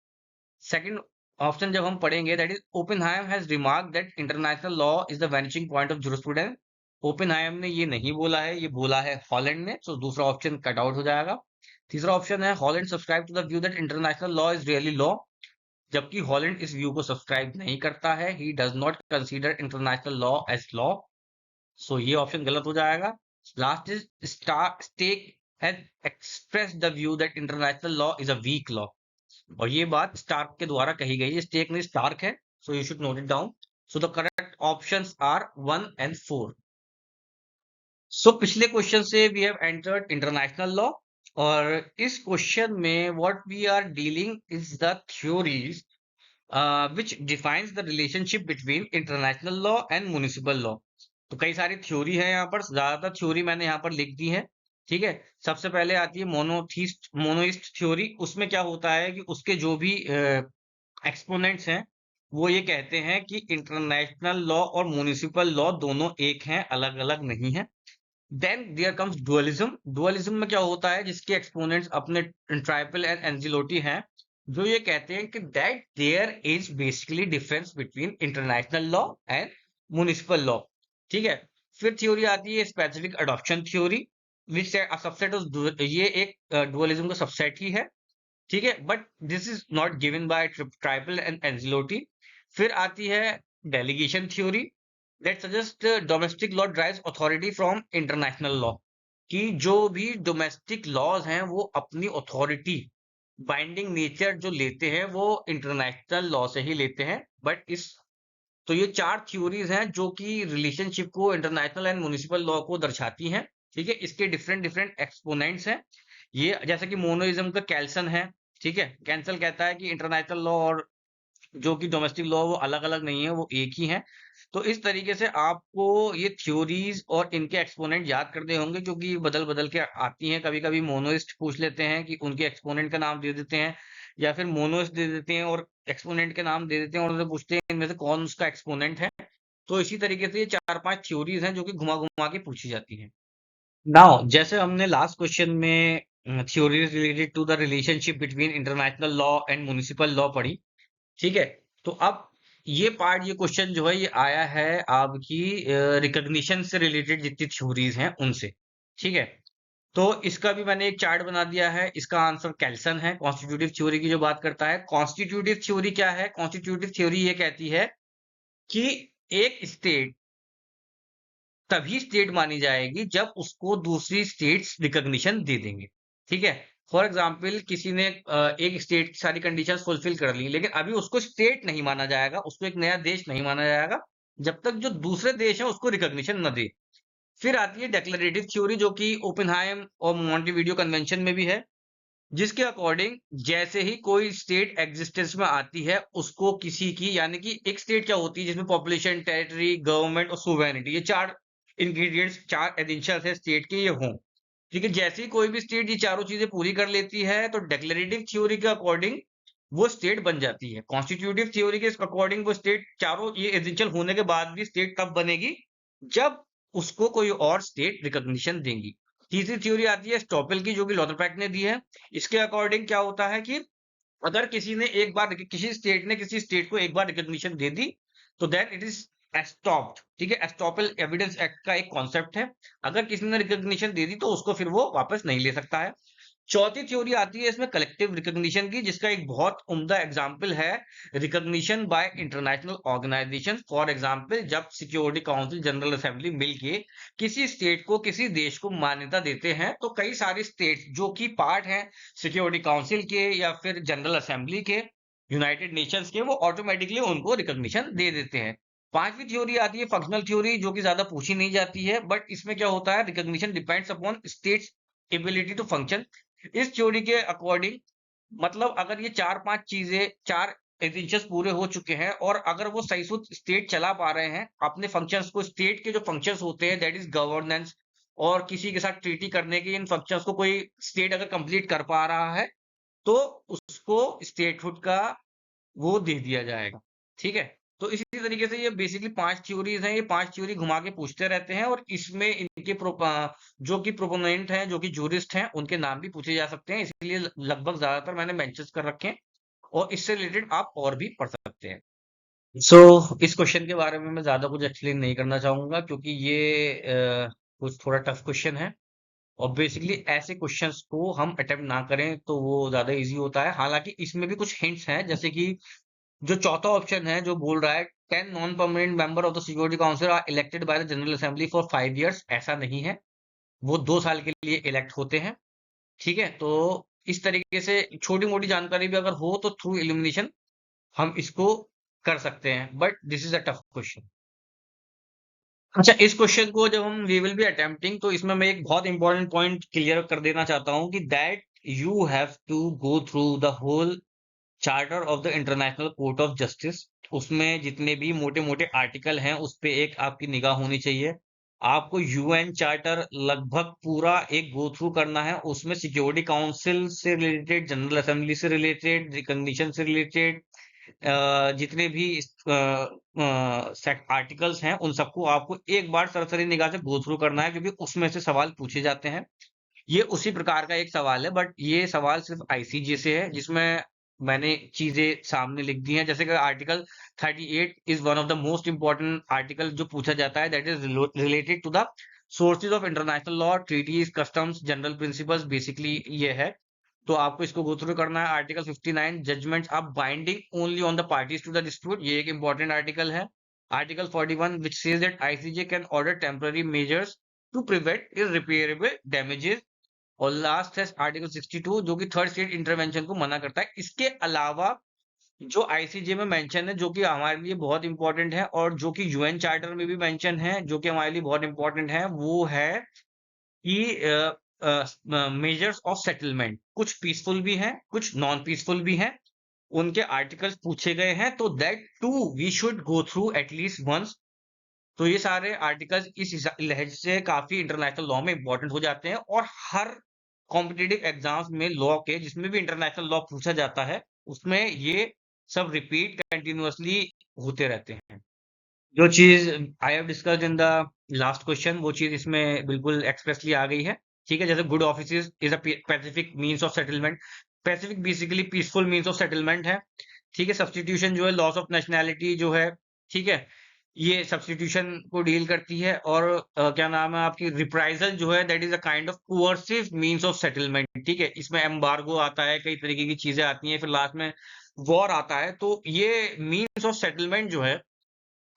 A: Second option जब हम पढ़ेंगे, that is Oppenheim has remark that international law is the vanishing point of jurisprudence. Oppenheim ने ये नहीं बोला है, ये बोला है हॉलैंड ने, सो दूसरा ऑप्शन कट आउट हो जाएगा। तीसरा ऑप्शन है Holland subscribe to the view that international law is really law, जबकि हॉलैंड इस व्यू को सब्सक्राइब नहीं करता है। He does not consider international law as law, so ये ऑप्शन गलत हो जाएगा। Last is Starke has express the view that international law is a weak law, और ये बात स्टार्क के द्वारा कही गई है। स्टेक नहीं, स्टार्क है, so you should note it down. So the correct options are 1 and 4। So पिछले क्वेश्चन से we have entered international law, और इस क्वेश्चन में what we are dealing is the theories which defines the relationship between international law and municipal law। तो कई सारी theory है यहाँ पर, ज्यादातर थ्योरी मैंने यहाँ पर लिख दी है। ठीक है, सबसे पहले आती है मोनोइस्ट थ्योरी। उसमें क्या होता है कि उसके जो भी एक्सपोनेंट्स हैं वो ये कहते हैं कि इंटरनेशनल लॉ और म्युनिसिपल लॉ दोनों एक हैं, अलग अलग नहीं है। Then there comes dualism. Dualism में क्या होता है, जिसके एक्सपोनेंट्स अपने ट्राइपल एंड एंजिलोटी हैं, जो ये कहते हैं कि that there is basically difference between international law and municipal law. ठीक है, फिर थ्योरी आती है specific adoption theory, which subset of, ये एक डुअलिज्म का सबसेट ही है। ठीक है, but this is not given by Triepel and Anzilotti. फिर आती है delegation theory, that suggest domestic law drives authority from international law, कि जो भी डोमेस्टिक लॉज हैं वो अपनी अथॉरिटी, बाइंडिंग नेचर जो लेते हैं वो इंटरनेशनल लॉ से ही लेते हैं। बट इस, तो ये चार थ्योरीज हैं जो कि रिलेशनशिप को इंटरनेशनल एंड म्युनिसिपल लॉ को दर्शाती हैं। ठीक है, इसके डिफरेंट डिफरेंट एक्सपोनेंट्स हैं। ये जैसे कि मोनोइज्म का कैल्सन है। ठीक है, कैंसल कहता है कि इंटरनेशनल लॉ और जो कि डोमेस्टिक लॉ वो अलग अलग नहीं है, वो एक ही है। तो इस तरीके से आपको ये थ्योरीज और इनके एक्सपोनेंट याद करने होंगे, क्योंकि बदल बदल के आती हैं। कभी कभी मोनोइस्ट पूछ लेते हैं कि उनके एक्सपोनेंट का नाम दे देते हैं, या फिर मोनोइस्ट दे देते हैं और एक्सपोनेंट के नाम दे देते हैं और उनसे पूछते हैं इनमें से कौन उसका एक्सपोनेंट है। तो इसी तरीके से ये चार पांच थ्योरीज हैं जो कि घुमा घुमा के पूछी जाती हैं। नाउ जैसे हमने लास्ट क्वेश्चन में theories related to the relationship between international law and municipal law पढ़ी। ठीक है, तो अब ये पार्ट, ये क्वेश्चन जो है ये आया है आपकी रिकॉग्निशन से रिलेटेड जितनी थ्योरीज हैं उनसे। ठीक है, तो इसका भी मैंने एक चार्ट बना दिया है। इसका आंसर कैल्सन है, कॉन्स्टिट्यूटिव थ्योरी की जो बात करता है। कॉन्स्टिट्यूटिव थ्योरी क्या है? कॉन्स्टिट्यूटिव थ्योरी ये कहती है कि एक स्टेट तभी स्टेट मानी जाएगी जब उसको दूसरी स्टेट्स रिकॉग्निशन दे देंगे। ठीक है, फॉर एग्जाम्पल किसी ने एक स्टेट की सारी कंडीशंस फुलफिल कर ली, लेकिन अभी उसको स्टेट नहीं माना जाएगा, उसको एक नया देश नहीं माना जाएगा जब तक जो दूसरे देश है उसको रिकॉग्निशन न दे। फिर आती है डेक्लरेटिव थ्योरी, जो कि ओपेनहाइम और मॉन्टेविडियो कन्वेंशन में भी है, जिसके अकॉर्डिंग जैसे ही कोई स्टेट एग्जिस्टेंस में आती है उसको किसी की, यानी कि एक स्टेट क्या होती है जिसमें पॉपुलेशन, टेरिटरी, गवर्नमेंट और सुवेरेनिटी, ये चार इंग्रेडिएंट्स, चार एसेंशियल्स है स्टेट के, ये हों। ठीक है, जैसे ही कोई भी स्टेट ये चारों चीजें पूरी कर लेती है तो डेक्लरेटिव थ्योरी के अकॉर्डिंग वो स्टेट बन जाती है। कॉन्स्टिट्यूटिव थ्योरी के अकॉर्डिंग वो स्टेट, चारों ये एसेंशियल होने के बाद भी स्टेट तब बनेगी जब उसको कोई और स्टेट रिकॉग्निशन देंगी। तीसरी थ्योरी आती है स्टॉपेल की, जो कि लॉथरपैक ने दी है। इसके अकॉर्डिंग क्या होता है कि अगर किसी ने एक बार, किसी स्टेट ने किसी स्टेट को एक बार रिकॉग्निशन दे दी तो देन इट इज एस्टॉप्ड। ठीक है, एस्टॉपल एविडेंस एक्ट का एक कॉन्सेप्ट है। अगर किसी ने रिकॉग्निशन दे दी तो उसको फिर वो वापस नहीं ले सकता है। चौथी थ्योरी आती है इसमें कलेक्टिव रिकॉग्निशन की, जिसका एक बहुत उम्दा एग्जांपल है recognition by international organisation. For example जब सिक्योरिटी काउंसिल, जनरल असेंबली मिलके किसी स्टेट को, किसी देश को मान्यता देते हैं, तो कई सारे स्टेट्स जो कि पार्ट हैं सिक्योरिटी काउंसिल के या फिर जनरल असेंबली के, यूनाइटेड नेशंस के, वो ऑटोमेटिकली उनको रिकॉग्निशन दे देते हैं। पांचवी थ्योरी आती है फंक्शनल थ्योरी, जो कि ज्यादा पूछी नहीं जाती है, बट इसमें क्या होता है, recognition depends upon state's ability to function. इस थ्योरी के अकॉर्डिंग मतलब अगर ये चार पांच चीजें, चार एसेंशियल्स पूरे हो चुके हैं और अगर वो सही से स्टेट चला पा रहे हैं अपने फंक्शंस को, स्टेट के जो फंक्शंस होते हैं दैट इज गवर्नेंस, और किसी के साथ ट्रीटी करने के इन फंक्शंस को कोई स्टेट अगर कंप्लीट कर पा रहा है तो उसको स्टेटहुड का वो दे दिया जाएगा। ठीक है, तो इसी तरीके से ये बेसिकली 5 थ्योरीज हैं, ये 5 थ्योरी घुमा के पूछते रहते हैं, और इसमें इनके जो कि प्रोपोनेंट हैं, जो कि जूरिस्ट हैं, उनके नाम भी पूछे जा सकते हैं, इसलिए लगभग ज्यादातर मैंने मेंशन कर रखे हैं, और इससे रिलेटेड आप और भी पढ़ सकते हैं। सो इस क्वेश्चन के बारे में मैं ज्यादा कुछ एक्सप्लेन नहीं करना चाहूंगा, क्योंकि ये कुछ थोड़ा टफ क्वेश्चन है, और बेसिकली ऐसे क्वेश्चंस को हम अटेम्प्ट ना करें तो वो ज्यादा इजी होता है। हालांकि इसमें भी कुछ हिंट्स हैं, जैसे कि जो चौथा ऑप्शन है जो बोल रहा है 10 non permanent member of the security council are elected by the general assembly for 5 years, ऐसा नहीं है, वो 2 साल के लिए इलेक्ट होते हैं। ठीक है, तो इस तरीके से छोटी मोटी जानकारी भी अगर हो तो थ्रू इल्यूमिनेशन हम इसको कर सकते हैं, but this is a tough question. अच्छा, इस क्वेश्चन को जब हम वी विल बी अटेम्प्टिंग, तो इसमें मैं एक बहुत इंपॉर्टेंट पॉइंट क्लियर कर देना चाहता हूं कि that you have to go through the whole charter of the International court of Justice. उसमें जितने भी मोटे मोटे आर्टिकल हैं उस पे एक आपकी निगाह होनी चाहिए। आपको यूएन चार्टर लगभग पूरा एक गो थ्रू करना है। उसमें सिक्योरिटी काउंसिल से रिलेटेड, जनरल असेंबली से रिलेटेड, रिकग्निशन से रिलेटेड जितने भी आर्टिकल्स हैं उन सबको आपको एक बार सरसरी निगाह से गो थ्रू करना है, क्योंकि उसमें से सवाल पूछे जाते हैं। ये उसी प्रकार का एक सवाल है, बट ये सवाल सिर्फ आईसीजे से है, जिसमें मैंने चीजें सामने लिख दी हैं। जैसे कि article 38 is one of the most important article जो पूछा जाता है, that is related to the sources of international law, treaties, customs, general principles, basically ये है। तो आपको इसको गो थ्रू करना है। Article 59, judgments are binding only on the parties to the dispute, ये एक इंपॉर्टेंट आर्टिकल है। Article 41 which says that ICJ can order temporary measures to prevent irreparable damages. और लास्ट है आर्टिकल 62, जो कि थर्ड स्टेट इंटरवेंशन को मना करता है। इसके अलावा जो आईसीजे में मेंशन है, जो कि हमारे लिए बहुत इंपॉर्टेंट है, और जो कि यूएन चार्टर में भी मेंशन है, जो कि हमारे लिए बहुत इंपॉर्टेंट है, वो है कि मेजर्स ऑफ सेटलमेंट, कुछ पीसफुल भी हैं, कुछ नॉन पीसफुल भी हैं, उनके आर्टिकल्स पूछे गए हैं, तो that too we should go through at least once. तो ये सारे आर्टिकल्स इस लहज से काफी इंटरनेशनल लॉ में इंपॉर्टेंट हो जाते हैं, और हर कॉम्पिटिटिव एग्जाम्स में लॉ के जिसमें भी इंटरनेशनल लॉ पूछा जाता है, उसमें ये सब रिपीट कंटिन्यूअसली होते रहते हैं। जो चीज I have discussed in the last question, वो चीज इसमें बिल्कुल एक्सप्रेसली आ गई है। ठीक है, जैसे good office is a Pacific means of settlement. Pacific basically peaceful means of settlement है। ठीक है, सब्सटीट्यूशन जो है, लॉस ऑफ नेशनैलिटी जो है, ठीक है, ये सब्सटीट्यूशन को डील करती है। और क्या नाम है आपकी, रिप्राइजल जो है, that is a kind of coercive means of settlement. ठीक है, इसमें एम्बार्गो आता है, कई तरीके की चीजें आती हैं, फिर लास्ट में वॉर आता है। तो ये मीन्स ऑफ सेटलमेंट जो है,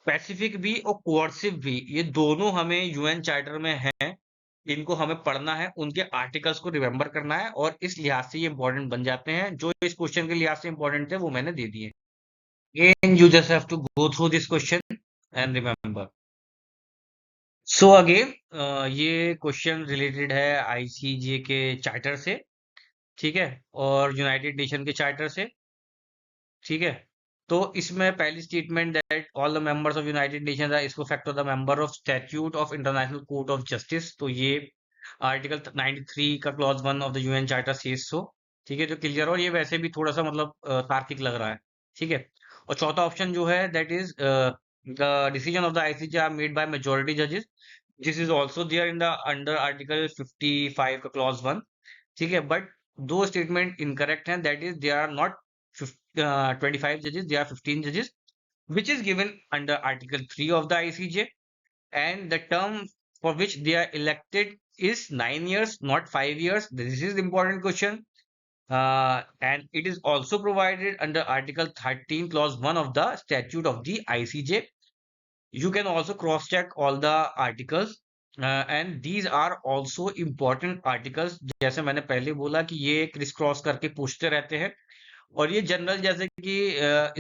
A: पैसिफिक भी और कोअर्सिव भी, ये दोनों हमें यूएन चार्टर में हैं। इनको हमें पढ़ना है, उनके आर्टिकल्स को रिमेंबर करना है, और इस लिहाज से ये इंपॉर्टेंट बन जाते हैं। जो इस क्वेश्चन के लिहाज से इंपॉर्टेंट थे वो मैंने दे दिए। Again, you just have to go through this question and remember. So again, ये क्वेश्चन रिलेटेड है आईसीजे के चार्टर से, ठीक है, और यूनाइटेड नेशन के चार्टर से। ठीक है, तो इसमें पहली statement that all the members of United Nations are इसको fact of the member of statute of international court of justice. तो ये आर्टिकल 93 का clause 1 of the UN charter says so. ठीक है, जो क्लियर, और ये वैसे भी थोड़ा सा मतलब तार्किक लग रहा है। ठीक है, और चौथा ऑप्शन जो है, that is the decision of the ICJ are made by majority जजेस। This is also there in the under article 55 का क्लॉज 1। ठीक है, बट दो स्टेटमेंट इनकरेक्ट हैं, that is they are not 25 judges, they are 15 judges, which is given under Article 3 of the ICJ, and the term for which they are elected is 9 years, not 5 years. This is the important question. And it is also provided under Article 13, Clause 1 of the Statute of the ICJ. You can also cross check all the articles. And these are also important articles. जैसे मैंने पहले बोला कि ये criss cross करके पूछते रहते हैं, और ये जनरल जैसे कि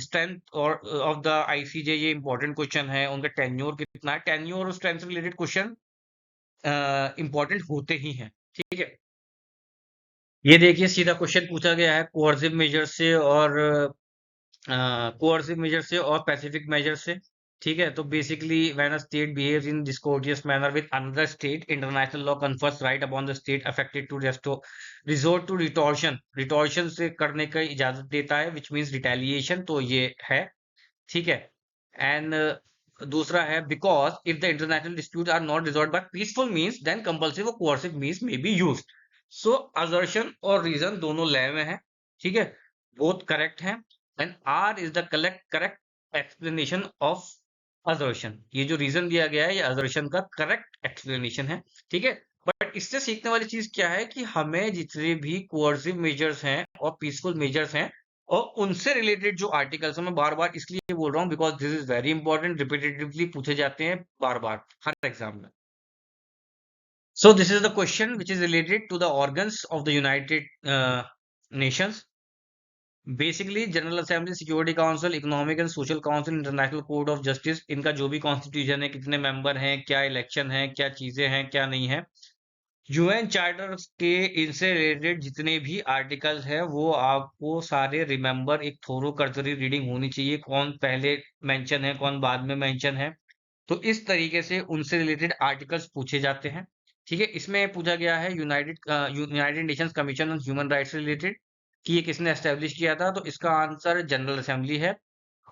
A: स्ट्रेंथ और ऑफ द आईसीजे, ये इंपॉर्टेंट क्वेश्चन है। उनका टेन्योर कितना है, टेन्योर और स्ट्रेंथ से रिलेटेड क्वेश्चन इंपॉर्टेंट होते ही हैं। ठीक है, ये देखिए सीधा क्वेश्चन पूछा गया है कोअर्सिव मेजर से और पैसिफिक मेजर से। ठीक है, तो basically when a state behaves in discourteous manner with another state, international law confers right upon the state affected to resort to retortion, retortion से करने का इजाजत देता है, विच मीन्स रिटेलिएशन। तो ये है, ठीक है। एंड दूसरा है, because if the international dispute are not resolve by peaceful means then compulsive और coercive means may be used. So assertion और रीजन दोनों लय में है, ठीक है, बोथ करेक्ट है। And R is the correct explanation of assertion. ये जो रीजन दिया गया है ये असर्शन का करेक्ट एक्सप्लेनेशन है, ठीक है। बट इससे सीखने वाली चीज क्या है कि हमें जितने भी कोercive मेजर्स हैं और पीसफुल मेजर्स हैं और उनसे रिलेटेड जो आर्टिकल्स हैं, मैं बार बार इसलिए बोल रहा हूँ because this is very important, repetitively पूछे जाते हैं बार बार हर एग्जाम में। So this is the question which is related to the organs of the United Nations. Basically general assembly, security council, economic and social council, International court of Justice, इनका जो भी कॉन्स्टिट्यूशन है, कितने मेंबर हैं, क्या election है, क्या चीजें हैं, क्या नहीं है, यूएन चार्टर के इनसे रिलेटेड जितने भी आर्टिकल्स हैं वो आपको सारे रिमेंबर, एक थोरो कर्सरी रीडिंग होनी चाहिए, कौन पहले मेंशन है कौन बाद में मेंशन है। तो इस तरीके से उनसे रिलेटेड आर्टिकल्स पूछे जाते हैं, ठीक है। इसमें पूछा गया है United Nations commission on human rights से रिलेटेड कि ये किसने एस्टेब्लिश किया था, तो इसका आंसर जनरल असेंबली है।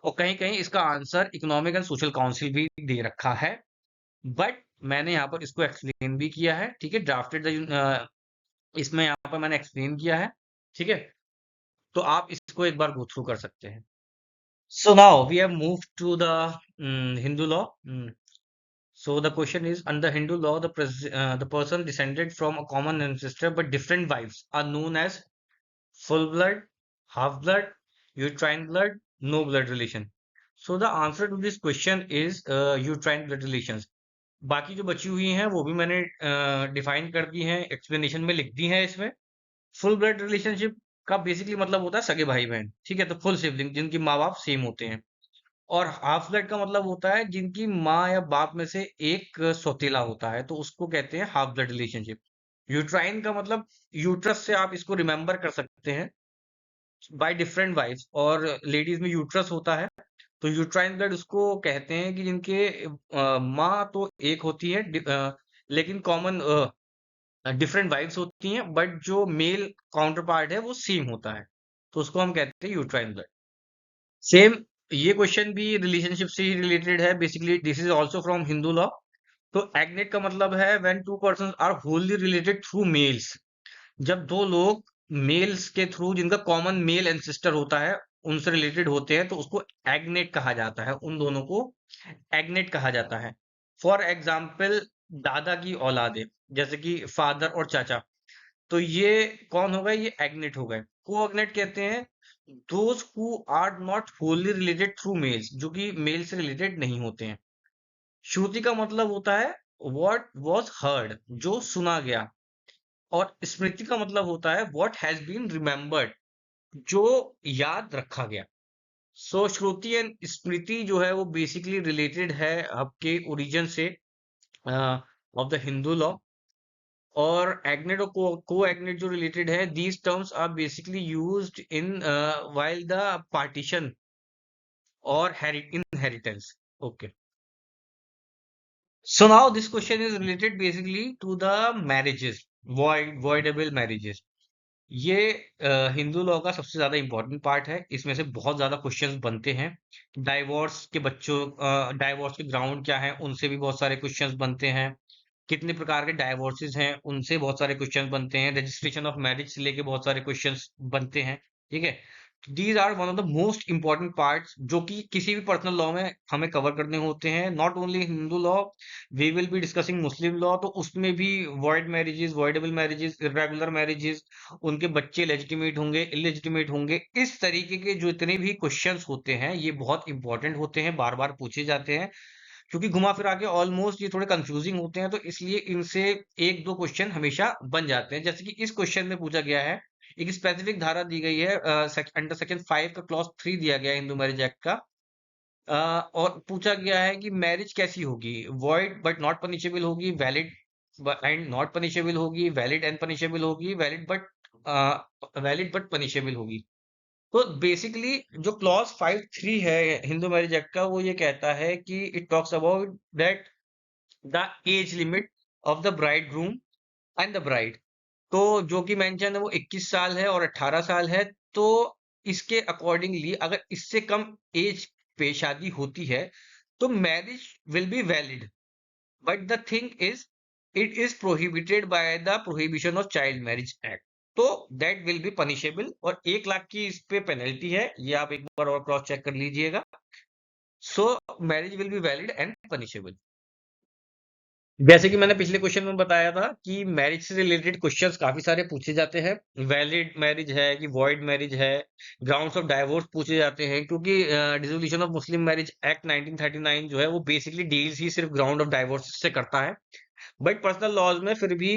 A: और कहीं कहीं इसका answer economic and social council भी दे रखा है, बट मैंने यहाँ पर इसको एक्सप्लेन भी किया है, ठीक है। ड्राफ्टेड द इसमें यहाँ पर मैंने एक्सप्लेन किया है, ठीक है। तो आप इसको एक बार गो थ्रू कर सकते हैं। So now we have move to the Hindu law. So the question is, under Hindu law, the person descended from a common ancestor but different wives are known as full blood, half blood, uterine blood, no blood relation. So the answer to this question is uterine blood relations. बाकी जो बची हुई हैं वो भी मैंने define कर दी हैं, एक्सप्लेनेशन में लिख दी हैं इसमें। फुल ब्लड रिलेशनशिप का बेसिकली मतलब होता है सगे भाई बहन, ठीक है, तो फुल सिबलिंग जिनकी माँ बाप सेम होते हैं। और हाफ ब्लड का मतलब होता है जिनकी माँ या बाप में से एक सौतेला होता है, तो उसको कहते हैं हाफ ब्लड रिलेशनशिप। यूट्राइन का मतलब, यूट्रस से आप इसको रिमेंबर कर सकते हैं, बाय डिफरेंट वाइफ्स, और लेडीज में यूट्रस होता है, तो यूट्राइन ब्लड उसको कहते हैं कि जिनके माँ तो एक होती है, लेकिन कॉमन डिफरेंट वाइफ्स होती हैं, बट जो मेल काउंटर पार्ट है वो सेम होता है, तो उसको हम कहते हैं यूट्राइन ब्लड। सेम ये क्वेश्चन भी रिलेशनशिप से ही रिलेटेड है, basically this is also from Hindu law. तो एग्नेट का मतलब है when two persons are wholly related through males, जब दो लोग मेल्स के थ्रू जिनका कॉमन मेल एंसेस्टर होता है उनसे रिलेटेड होते हैं, तो उसको एग्नेट कहा जाता है, उन दोनों को एग्नेट कहा जाता है। फॉर एग्जाम्पल, दादा की औलादे, जैसे कि फादर और चाचा, तो ये कौन हो गए, ये एग्नेट हो गए। कोएग्नेट कहते हैं those who are not wholly related through males, जो कि मेल से रिलेटेड नहीं होते हैं। श्रुति का मतलब होता है व्हाट वाज हर्ड, जो सुना गया। और स्मृति का मतलब होता है व्हाट हैज बीन रिमेम्बर्ड, जो याद रखा गया। सो श्रुति एंड स्मृति जो है वो बेसिकली रिलेटेड है आपके ओरिजिन से ऑफ द हिंदू लॉ। और एग्नेट और को एग्नेट जो रिलेटेड है, these terms are basically used in while the partition और inheritance. Okay. So now this question is related basically to the marriages, voidable marriages. ये हिंदू लॉ का सबसे ज्यादा इंपॉर्टेंट पार्ट है, इसमें से बहुत ज्यादा क्वेश्चंस बनते हैं। डाइवोर्स के बच्चों, डाइवोर्स के ग्राउंड क्या है उनसे भी बहुत सारे क्वेश्चंस बनते हैं। कितने प्रकार के डाइवोर्सेस हैं उनसे बहुत सारे क्वेश्चंस बनते हैं। रजिस्ट्रेशन ऑफ मैरिज से लेके बहुत सारे क्वेश्चंस बनते हैं, ठीक है। These are one of the most important parts जो कि किसी भी पर्सनल लॉ में हमें कवर करने होते हैं। Not only Hindu law, we will be discussing Muslim law, तो उसमें भी void marriages, voidable marriages, irregular marriages, उनके बच्चे लेजिटिमेट होंगे, इलेजिटिमेट होंगे, इस तरीके के जो इतने भी क्वेश्चंस होते हैं ये बहुत इंपॉर्टेंट होते हैं, बार बार पूछे जाते हैं, क्योंकि घुमा फिरा के ऑलमोस्ट ये थोड़े कंफ्यूजिंग होते हैं, तो इसलिए इनसे एक दो क्वेश्चन हमेशा बन जाते हैं। जैसे कि इस क्वेश्चन में पूछा गया है, एक स्पेसिफिक धारा दी गई है, अंडर सेक्शन 5 का क्लॉज 3 दिया गया है हिंदू मैरिज एक्ट का, और पूछा गया है कि मैरिज कैसी होगी, वॉइड बट नॉट पनिशेबल होगी, वैलिड एंड नॉट पनिशेबल होगी, वैलिड एंड पनिशेबल होगी, वैलिड बट पनिशेबल होगी। तो बेसिकली जो क्लॉज 5(3) है हिंदू मैरिज एक्ट का, वो ये कहता है कि it talks about that the age limit of the bride groom and the bride, तो जो कि मेंशन है वो 21 साल है और 18 साल है। तो इसके अकॉर्डिंगली अगर इससे कम एज पे शादी होती है तो marriage will be valid, but the thing is it is prohibited by the prohibition of child marriage act, तो दैट विल बी पनिशेबल और 1 लाख की इस पे पेनल्टी है, ये आप एक बार और क्रॉस चेक कर लीजिएगा। सो marriage will be valid and punishable. जैसे कि मैंने पिछले क्वेश्चन में बताया था कि मैरिज से रिलेटेड क्वेश्चंस काफी सारे पूछे जाते हैं। वैलिड मैरिज है कि वॉइड मैरिज है, ग्राउंड्स ऑफ डाइवोर्स पूछे जाते हैं, क्योंकि dissolution of Muslim marriage act 1939 जो है वो बेसिकली डील्स ही सिर्फ ग्राउंड ऑफ डाइवोर्स से करता है। बट पर्सनल लॉज में फिर भी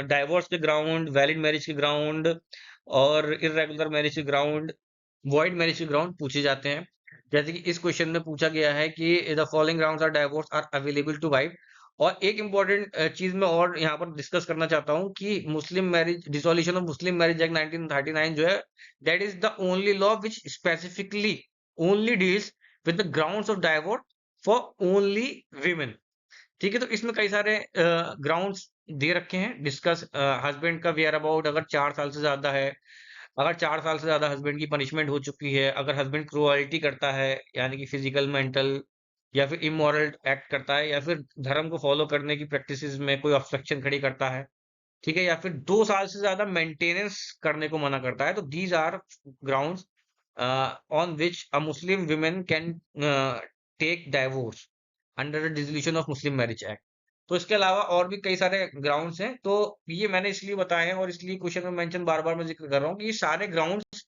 A: डाइवोर्स के ग्राउंड, वैलिड मैरिज के ग्राउंड और इर्रेगुलर मैरिज के ग्राउंड, वॉइड मैरिज के ग्राउंड पूछे जाते हैं। जैसे कि इस क्वेश्चन में पूछा गया है कि the following grounds are divorce are available to wife. और एक इंपॉर्टेंट चीज मैं और यहाँ पर डिस्कस करना चाहता हूँ कि मुस्लिम marriage, dissolution of Muslim marriage act 1939 जो है, that is the only law which specifically only deals with the grounds of divorce for only women. ठीक है, तो इसमें कई सारे ग्राउंड्स दे रखे हैं। डिस्कस हस्बैंड का वेयर अबाउट अगर 4 साल से ज्यादा है, अगर 4 साल से ज्यादा हस्बैंड की पनिशमेंट हो चुकी है, अगर हस्बैंड क्रूअल्टी करता है यानी कि फिजिकल, मेंटल या फिर इमोरल एक्ट करता है, या फिर धर्म को फॉलो करने की प्रैक्टिसेस में कोई ऑब्स्ट्रक्शन खड़ी करता है, ठीक है, या फिर 2 साल से ज्यादा मेंटेनेंस करने को मना करता है, तो these are grounds on which a Muslim women can take divorce under the dissolution of Muslim marriage act. तो इसके अलावा और भी कई सारे ग्राउंड्स हैं, तो ये मैंने इसलिए बताए हैं और इसलिए क्वेश्चन में मेंशन बार बार मैं जिक्र कर रहा हूँ कि ये सारे ग्राउंड्स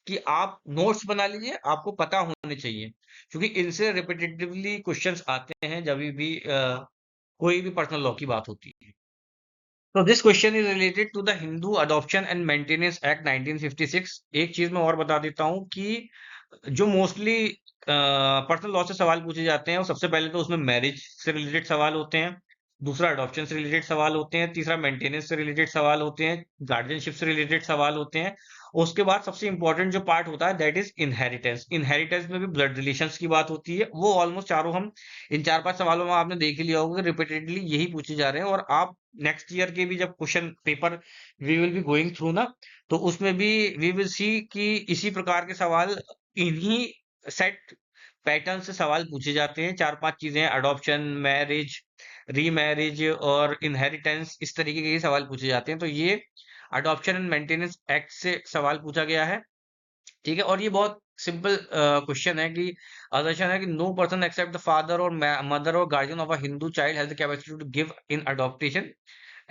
A: कि आप नोट्स बना लीजिए, आपको पता होने चाहिए, क्योंकि इनसे रिपीटेटिवली क्वेश्चंस आते हैं जब भी कोई भी पर्सनल लॉ की बात होती है। तो this question is related to the Hindu adoption and maintenance act 1956। एक चीज मैं और बता देता हूँ कि जो मोस्टली पर्सनल लॉ से सवाल पूछे जाते हैं, वो सबसे पहले तो उसमें मैरिज से रिलेटेड सवाल होते हैं, दूसरा अडॉप्शन से रिलेटेड सवाल होते हैं, तीसरा मेंटेनेंस से रिलेटेड सवाल होते हैं, गार्डियनशिप से रिलेटेड सवाल होते हैं। उसके बाद सबसे इंपॉर्टेंट जो पार्ट होता है दैट इज इनहेरिटेंस। इनहेरिटेंस में भी ब्लड रिलेशंस की बात होती है। वो ऑलमोस्ट चारों हम इन 4-5 सवालों में आपने देख ही लिया होगा, रिपीटेडली यही पूछे जा रहे हैं। और आप नेक्स्ट ईयर के भी जब question paper we will be going through ना, तो उसमें भी वी विल सी कि इसी प्रकार के सवाल इन्हीं सेट पैटर्न से सवाल पूछे जाते हैं। 4-5 चीजें, अडॉप्शन, मैरिज, रीमैरिज और इनहेरिटेंस, इस तरीके के ही सवाल पूछे जाते हैं। तो ये अडॉप्शन एंड मेंटेनेंस एक्ट से सवाल पूछा गया है, ठीक है। और ये बहुत सिंपल क्वेश्चन है कि assertion है कि no person except the father और मदर और guardian of a Hindu child has the capacity to give in adoptation,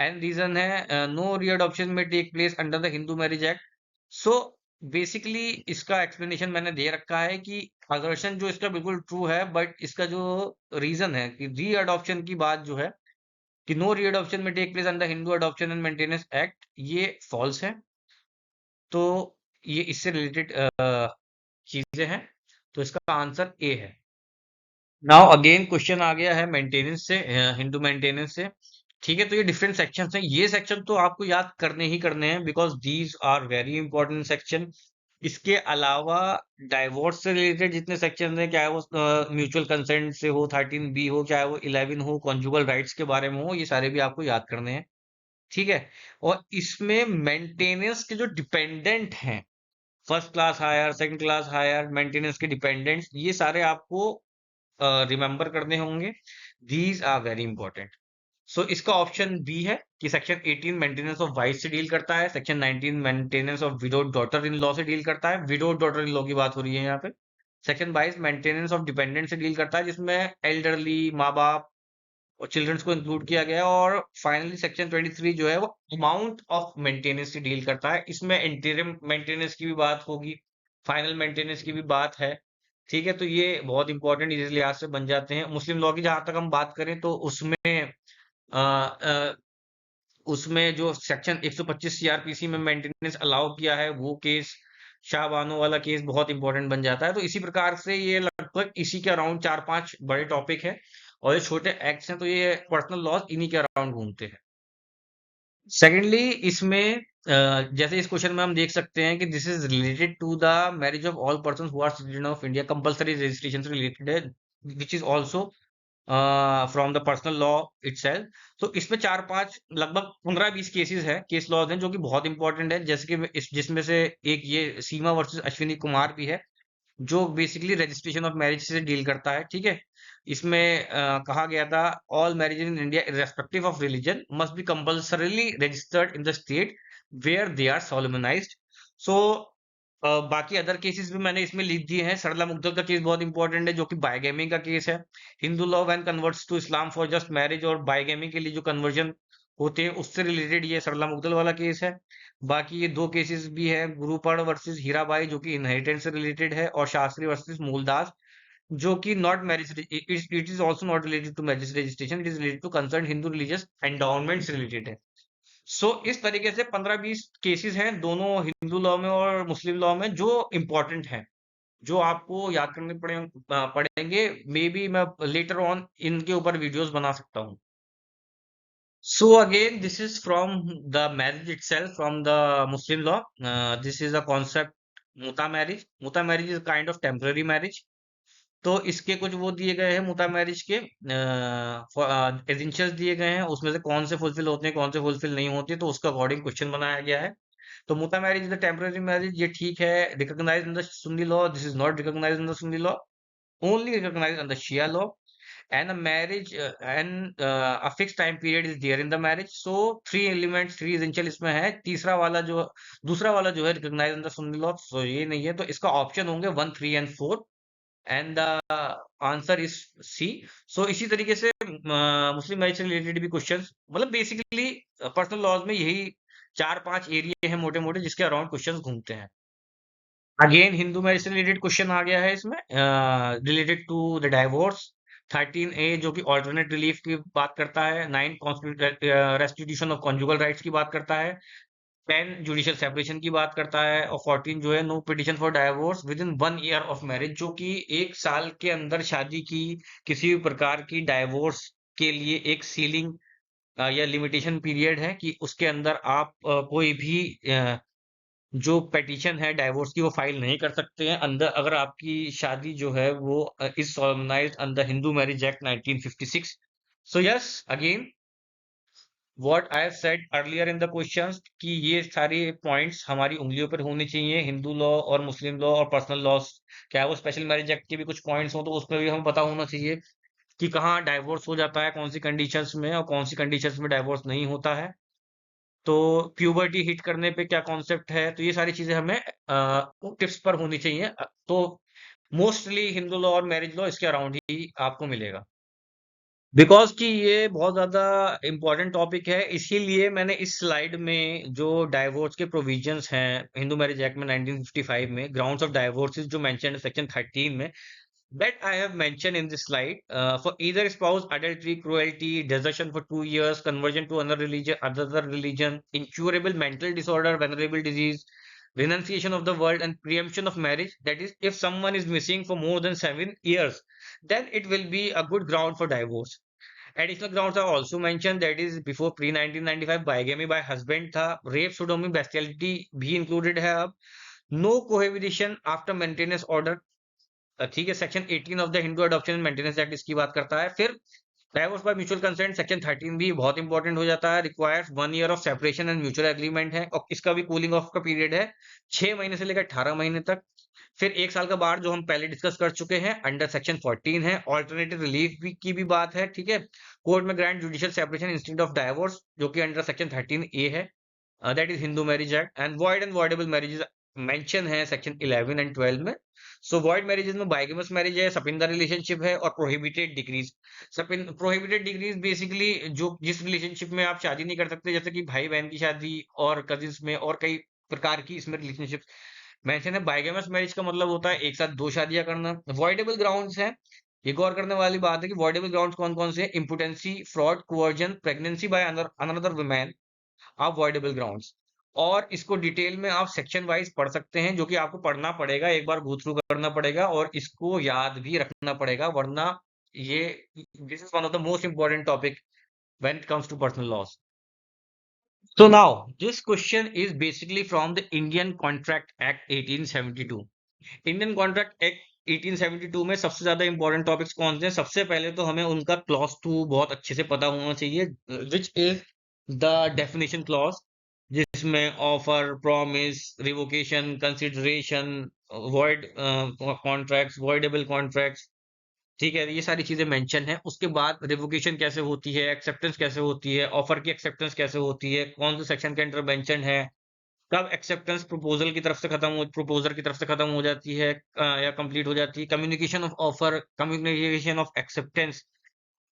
A: and reason है नो रीअडॉप्शन में take place under the Hindu marriage act. So basically इसका explanation मैंने दे रखा है कि assertion जो इसका बिल्कुल ट्रू है, बट इसका जो रीजन है कि रीअडॉप्शन की बात जो है कि नो रीअडॉप्शन में take place under Hindu adoption and maintenance act, ये फॉल्स है। तो ये इससे रिलेटेड चीजें हैं, तो इसका आंसर ए है। नाउ अगेन क्वेश्चन आ गया है मेंटेनेंस से, हिंदू मेंटेनेंस से, ठीक है। तो ये डिफरेंट सेक्शंस हैं, ये सेक्शन तो आपको याद करने ही करने हैं because these are very important section. इसके अलावा डाइवोर्स से रिलेटेड जितने सेक्शन हैं, चाहे वो म्यूचुअल कंसेंट से हो, 13B हो, चाहे वो 11 हो, कॉन्जुगल राइट्स के बारे में हो, ये सारे भी आपको याद करने हैं, ठीक है। और इसमें मेंटेनेंस के जो डिपेंडेंट हैं, first class heir, second class heir, maintenance के डिपेंडेंट्स, ये सारे आपको रिमेंबर करने होंगे। These are very important. So इसका ऑप्शन बी है कि सेक्शन 18 मेंटेनेंस ऑफ वाइफ से डील करता है, section 19 maintenance of widowed daughter in law से डील करता है, विडोड डॉटर इन लॉ की बात हो रही है यहाँ पे। सेक्शन 22 मेंटेनेंस ऑफ डिपेंडेंट से डील करता है, जिसमें एल्डरली, माँ बाप और चिल्ड्रंस को इंक्लूड किया गया है। और फाइनली सेक्शन 23 जो है वो अमाउंट ऑफ मेंटेनेंस से डील करता है, इसमें इंटीरियम मेंटेनेंस की भी बात होगी, फाइनल मेंटेनेंस की भी बात है, ठीक है। तो ये बहुत इंपॉर्टेंट इस लिहाज से बन जाते हैं। मुस्लिम लॉ की जहां तक हम बात करें तो अ, अ, उसमें जो सेक्शन 125 सीआरपीसी में मेंटेनेंस अलाउ किया है, वो केस, शाहबानो वाला केस बहुत इंपॉर्टेंट बन जाता है। तो इसी प्रकार से ये लगभग इसी के अराउंड 4-5 बड़े टॉपिक हैं, और ये छोटे एक्ट्स हैं, तो ये पर्सनल लॉज इन्हीं के अराउंड घूमते हैं। सेकेंडली इसमें जैसे इस क्वेश्चन में हम देख सकते हैं कि this is related to the marriage of all person who are citizen of India, compulsory registration से रिलेटेड है, which is also from the personal law itself. तो इसमें 4-5 लगभग 15-20 केसेस हैं, केस लॉज हैं, जो कि बहुत इंपॉर्टेंट है। जैसे कि जिसमें से एक ये सीमा वर्सेस अश्विनी कुमार भी है, जो बेसिकली रजिस्ट्रेशन ऑफ मैरिज से डील करता है, ठीक है। इसमें कहा गया था, all marriage in India irrespective of religion must be compulsorily registered in the state where they are solemnized. So बाकी अदर केसेस भी मैंने इसमें लिख दिए हैं। सरला मुग्धल का केस बहुत इंपॉर्टेंट है, जो कि बायगेमी का केस है। Hindu law when converts to Islam for just marriage, और बायगेमी के लिए जो कन्वर्जन होते हैं उससे रिलेटेड ये सरला मुग्धल वाला केस है। बाकी ये 2 केसेस भी है, गुरुपर्ण वर्सेस हीराबाई, जो कि इनहेरिटेंस से रिलेटेड है, और शास्त्री वर्सेस मूलदास, जो कि not marriage, it is also not related to marriage registration, it is related to concern Hindu religious endowment से रिलेटेड है। सो इस तरीके से 15-20 केसेस हैं दोनों हिंदू लॉ में और मुस्लिम लॉ में, जो इंपॉर्टेंट हैं, जो आपको याद करने पड़ेंगे। मे बी मैं लेटर ऑन इनके ऊपर वीडियोस बना सकता हूँ। So again, this is from the marriage itself, from the Muslim law. This is a concept, muta marriage. Muta marriage is kind of temporary marriage. तो इसके कुछ वो दिए गए हैं मुता मैरिज के एसेंशियल्स दिए गए हैं, उसमें से कौन से फुलफिल होते हैं, कौन से फुलफिल नहीं होते, तो उसका अकॉर्डिंग क्वेश्चन बनाया गया है। तो muta marriage is the temporary marriage, ये ठीक है, recognize in the Sunni law, this is not recognize in the Sunni law, only recognized under Shia law, and a marriage and a fixed time period is there in the marriage. So 3 elements, 3 essential इसमें है। तीसरा वाला जो दूसरा वाला जो है recognized under Sunni law, so ये नहीं है, तो इसका ऑप्शन होंगे 1, 3 and 4, and the answer is C. So इसी तरीके से मुस्लिम मैरिज से रिलेटेड भी क्वेश्चंस, मतलब बेसिकली पर्सनल लॉज में यही 4-5 एरिया है मोटे मोटे, जिसके अराउंड क्वेश्चंस घूमते हैं। अगेन हिंदू मैरिज से रिलेटेड क्वेश्चन आ गया है इसमें, related to the divorce. 13A जो कि ऑल्टरनेट रिलीफ की बात करता है, 9 रेस्टिट्यूशन ऑफ कॉन्जुगल राइट्स की बात करता है, 10 जुडिशियल सेपरेशन की बात करता है, और 14 जो है no petition for divorce within 1 year of marriage, जो कि 1 साल के अंदर शादी की किसी भी प्रकार की डाइवोर्स के लिए एक सीलिंग या लिमिटेशन पीरियड है, कि उसके अंदर आप कोई भी जो पेटिशन है डाइवोर्स की वो फाइल नहीं कर सकते हैं अंदर, अगर आपकी शादी जो है वो is solemnized under Hindu marriage act 1956। So yes, again what I have said earlier in the questions, कि ये सारे पॉइंट्स हमारी उंगलियों पर होने चाहिए, हिंदू लॉ और मुस्लिम लॉ और पर्सनल लॉस, क्या वो स्पेशल मैरिज एक्ट के भी कुछ पॉइंट्स हो तो उसमें भी हमें पता होना चाहिए कि कहाँ डाइवोर्स हो जाता है, कौन सी कंडीशंस में, और कौन सी कंडीशंस में डाइवोर्स नहीं होता है। तो प्यूबर्टी हिट करने पे क्या कॉन्सेप्ट है, तो ये सारी चीजें हमें टिप्स पर होनी चाहिए। तो मोस्टली हिंदू लॉ और मैरिज लॉ इसके अराउंड ही आपको मिलेगा, बिकॉज कि ये बहुत ज्यादा इंपॉर्टेंट टॉपिक है। इसीलिए मैंने इस स्लाइड में जो डाइवोर्स के प्रोविजंस हैं हिंदू मैरिज एक्ट में 1955 में, ग्राउंड्स ऑफ डाइवोर्सेस जो मेंशन है सेक्शन 13 में, that I have mentioned in this slide, for either spouse, adultery, cruelty, desertion for 2 years, conversion to another religion, incurable mental disorder, venerable disease, renunciation of the world, and preemption of marriage. That is, if someone is missing for more than 7 years, then it will be a good ground for divorce. Additional grounds are also mentioned, that is before pre 1995 bigamy by husband था, rape, sodomy, bestiality भी included है अब, no cohabitation after maintenance order, ठीक है, section 18 of the Hindu adoption and maintenance act इसकी बात करता है। फिर divorce by mutual consent section 13 भी बहुत इंपॉर्टेंट हो जाता है, requires 1 year of separation and mutual agreement है, और इसका भी कूलिंग ऑफ का पीरियड है 6 महीने से लेकर 18 महीने तक। फिर 1 साल का बार जो हम पहले डिस्कस कर चुके हैं अंडर सेक्शन 14 है, ऑल्टरनेटिव रिलीफ की भी बात है, ठीक है, कोर्ट में grant judicial separation instead of divorce, जो कि अंडर सेक्शन 13A है, that is Hindu marriage act. And void and voidable marriages mention है सेक्शन 11 एंड 12 में। सो वॉइड मैरिजेस में बाइगेमस मैरिज है, सपिंदर रिलेशनशिप है, और prohibited degrees. Prohibited degrees basically जो जिस रिलेशनशिप में आप शादी नहीं कर सकते, जैसे कि भाई बहन की शादी और कजिन्स में, और कई प्रकार की इसमें रिलेशनशिप मेंशन है। बाइगेमस मैरिज का मतलब होता है एक साथ 2 शादियां करना। वॉइडेबल ग्राउंड्स है, ये गौर करने वाली बात है कि वॉइडेबल ग्राउंड्स कौन कौन से, impotency, fraud, coercion, pregnancy by another women, avoidable grounds. और इसको डिटेल में आप सेक्शन वाइज पढ़ सकते हैं, जो कि आपको पढ़ना पड़ेगा, एक बार गो थ्रू करना पड़ेगा, और इसको याद भी रखना पड़ेगा, वरना ये this is one of the most important topic when it comes to personal laws. So now this question is basically from the Indian Contract Act 1872. Indian contract act 1872 में सबसे ज्यादा इंपॉर्टेंट टॉपिक्स कौन से हैं? सबसे पहले तो हमें उनका क्लॉज 2 बहुत अच्छे से पता होना चाहिए, which is the definition clause, जिसमें offer, promise, revocation, consideration, void contracts, voidable contracts, ठीक है, ये सारी चीजें मेंशन है। उसके बाद रिवोकेशन कैसे होती है, एक्सेप्टेंस कैसे होती है, ऑफर की एक्सेप्टेंस कैसे होती है, कौन से सेक्शन के अंडर मेंशन है, कब एक्सेप्टेंस प्रपोजल की तरफ से खत्म हो प्रपोजर की तरफ से खत्म हो जाती है या कंप्लीट हो जाती है, communication of offer, communication of acceptance.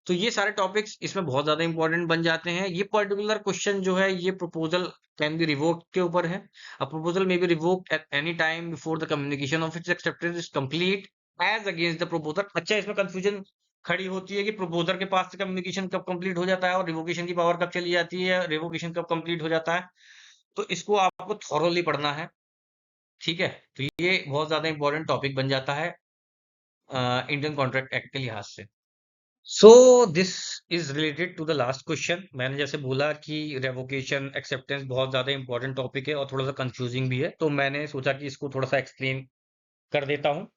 A: तो ये सारे टॉपिक्स इसमें बहुत ज्यादा इंपॉर्टेंट बन जाते हैं। ये पर्टिकुलर क्वेश्चन जो है ये प्रपोजल कैन बी रिवोक्ड के ऊपर है। A proposal may be revoked at any time before the communication of its acceptance is complete as against the proposer. अच्छा, इसमें कंफ्यूजन खड़ी होती है कि प्रपोजर के पास से कम्युनिकेशन कब कंप्लीट हो जाता है और रिवोकेशन की पावर कब चली जाती है, रिवोकेशन कब कंप्लीट हो जाता है। तो इसको आपको थॉरोली पढ़ना है, ठीक है। तो ये बहुत ज्यादा इंपॉर्टेंट टॉपिक बन जाता है इंडियन कॉन्ट्रैक्ट एक्ट के लिहाज से। So this is related to the last question. मैंने जैसे बोला कि रेवोकेशन एक्सेप्टेंस बहुत ज्यादा इंपॉर्टेंट टॉपिक है और थोड़ा सा कंफ्यूजिंग भी है, तो मैंने सोचा कि इसको थोड़ा सा एक्सप्लेन कर देता हूँ।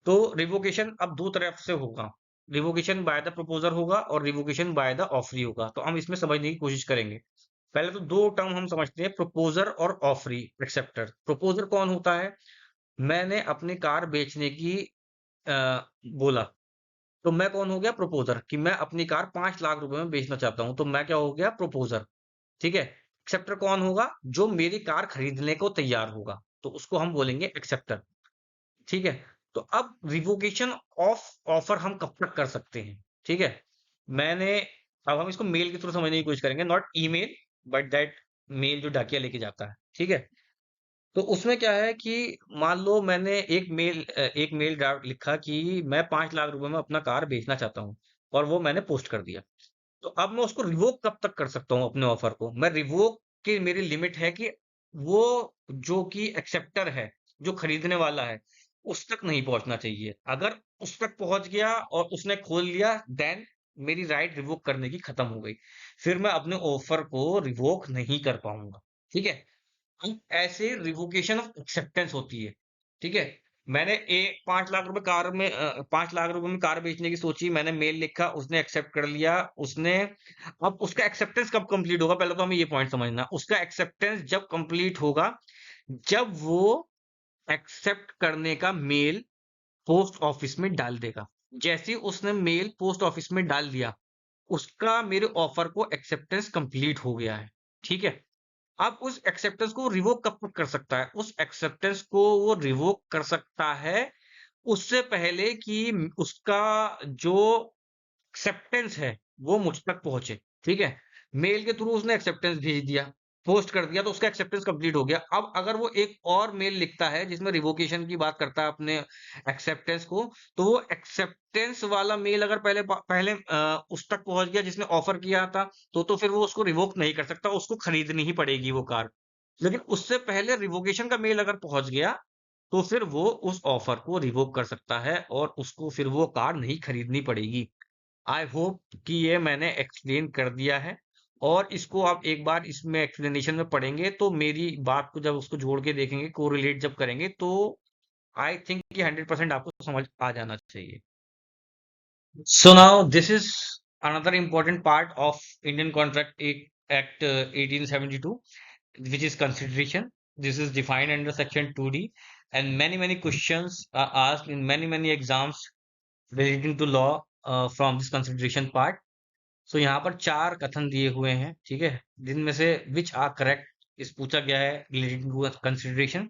A: तो रिवोकेशन अब दो तरफ से होगा, रिवोकेशन बाय द प्रपोजर होगा और रिवोकेशन बाय द ऑफरी होगा। तो हम इसमें समझने की कोशिश करेंगे। पहले तो दो टर्म हम समझते हैं, प्रपोजर और ऑफरी एक्सेप्टर। प्रपोजर कौन होता है? मैंने अपनी कार बेचने की बोला, तो मैं कौन हो गया? प्रपोजर, कि मैं अपनी कार 5 लाख रुपए में बेचना चाहता हूं, तो मैं क्या हो गया? प्रपोजर, ठीक है। एक्सेप्टर कौन होगा? जो मेरी कार खरीदने को तैयार होगा, तो उसको हम बोलेंगे एक्सेप्टर, ठीक है। तो अब रिवोकेशन ऑफ ऑफर हम कब तक कर सकते हैं? ठीक है, मैंने अब हम इसको मेल के थ्रू समझने की कोशिश करेंगे, not email, but that mail जो डाकिया लेके जाता है, ठीक है। तो उसमें क्या है कि मान लो मैंने एक मेल ड्राफ्ट लिखा कि मैं 5 लाख रुपए में अपना कार बेचना चाहता हूँ, और वो मैंने पोस्ट कर दिया। तो अब मैं उसको रिवोक कब तक कर सकता हूँ? अपने ऑफर को मैं रिवोक की मेरी लिमिट है कि वो जो कि एक्सेप्टर है, जो खरीदने वाला है, उस तक नहीं पहुंचना चाहिए। अगर उस तक पहुंच गया और उसने खोल लिया, देन मेरी राइट रिवोक करने की खत्म हो गई, फिर मैं अपने ऑफर को रिवोक नहीं कर पाऊंगा, ठीक है। ऐसे रिवोकेशन ऑफ एक्सेप्टेंस होती है, ठीक है। मैंने 5 लाख रुपए में कार बेचने की सोची, मैंने मेल लिखा, उसने एक्सेप्ट कर लिया, उसने अब उसका एक्सेप्टेंस कब कंप्लीट होगा? पहले तो हमें ये पॉइंट समझना। उसका एक्सेप्टेंस जब कंप्लीट होगा, जब वो एक्सेप्ट करने का मेल पोस्ट ऑफिस में डाल देगा। जैसे ही उसने मेल पोस्ट ऑफिस में डाल दिया, उसका मेरे ऑफर को एक्सेप्टेंस कंप्लीट हो गया है, ठीक है। अब उस एक्सेप्टेंस को रिवोक कब तक कर सकता है? उस एक्सेप्टेंस को वो रिवोक कर सकता है उससे पहले कि उसका जो एक्सेप्टेंस है वो मुझ तक पहुंचे, ठीक है। मेल के थ्रू उसने एक्सेप्टेंस भेज दिया, पोस्ट कर दिया, तो उसका एक्सेप्टेंस कंप्लीट हो गया। अब अगर वो एक और मेल लिखता है जिसमें रिवोकेशन की बात करता है अपने एक्सेप्टेंस को, तो वो एक्सेप्टेंस वाला मेल अगर पहले उस तक पहुंच गया जिसने ऑफर किया था, तो फिर वो उसको रिवोक नहीं कर सकता, उसको खरीदनी ही पड़ेगी वो कार। लेकिन उससे पहले रिवोकेशन का मेल अगर पहुंच गया, तो फिर वो उस ऑफर को रिवोक कर सकता है और उसको फिर वो कार नहीं खरीदनी पड़ेगी। आई होप कि ये मैंने एक्सप्लेन कर दिया है, और इसको आप एक बार इसमें एक्सप्लेनेशन में पढ़ेंगे तो मेरी बात को जब उसको जोड़ के देखेंगे, कोरिलेट जब करेंगे, तो आई थिंक कि 100% आपको समझ आ जाना चाहिए। So now this is another important part of Indian Contract Act 1872, which is consideration. This is defined under section 2D, and many questions are asked in many exams relating to law from this consideration part. So यहाँ पर 4 कथन दिए हुए हैं, ठीक है, जिनमें से which are correct इस पूछा गया है relating to a consideration.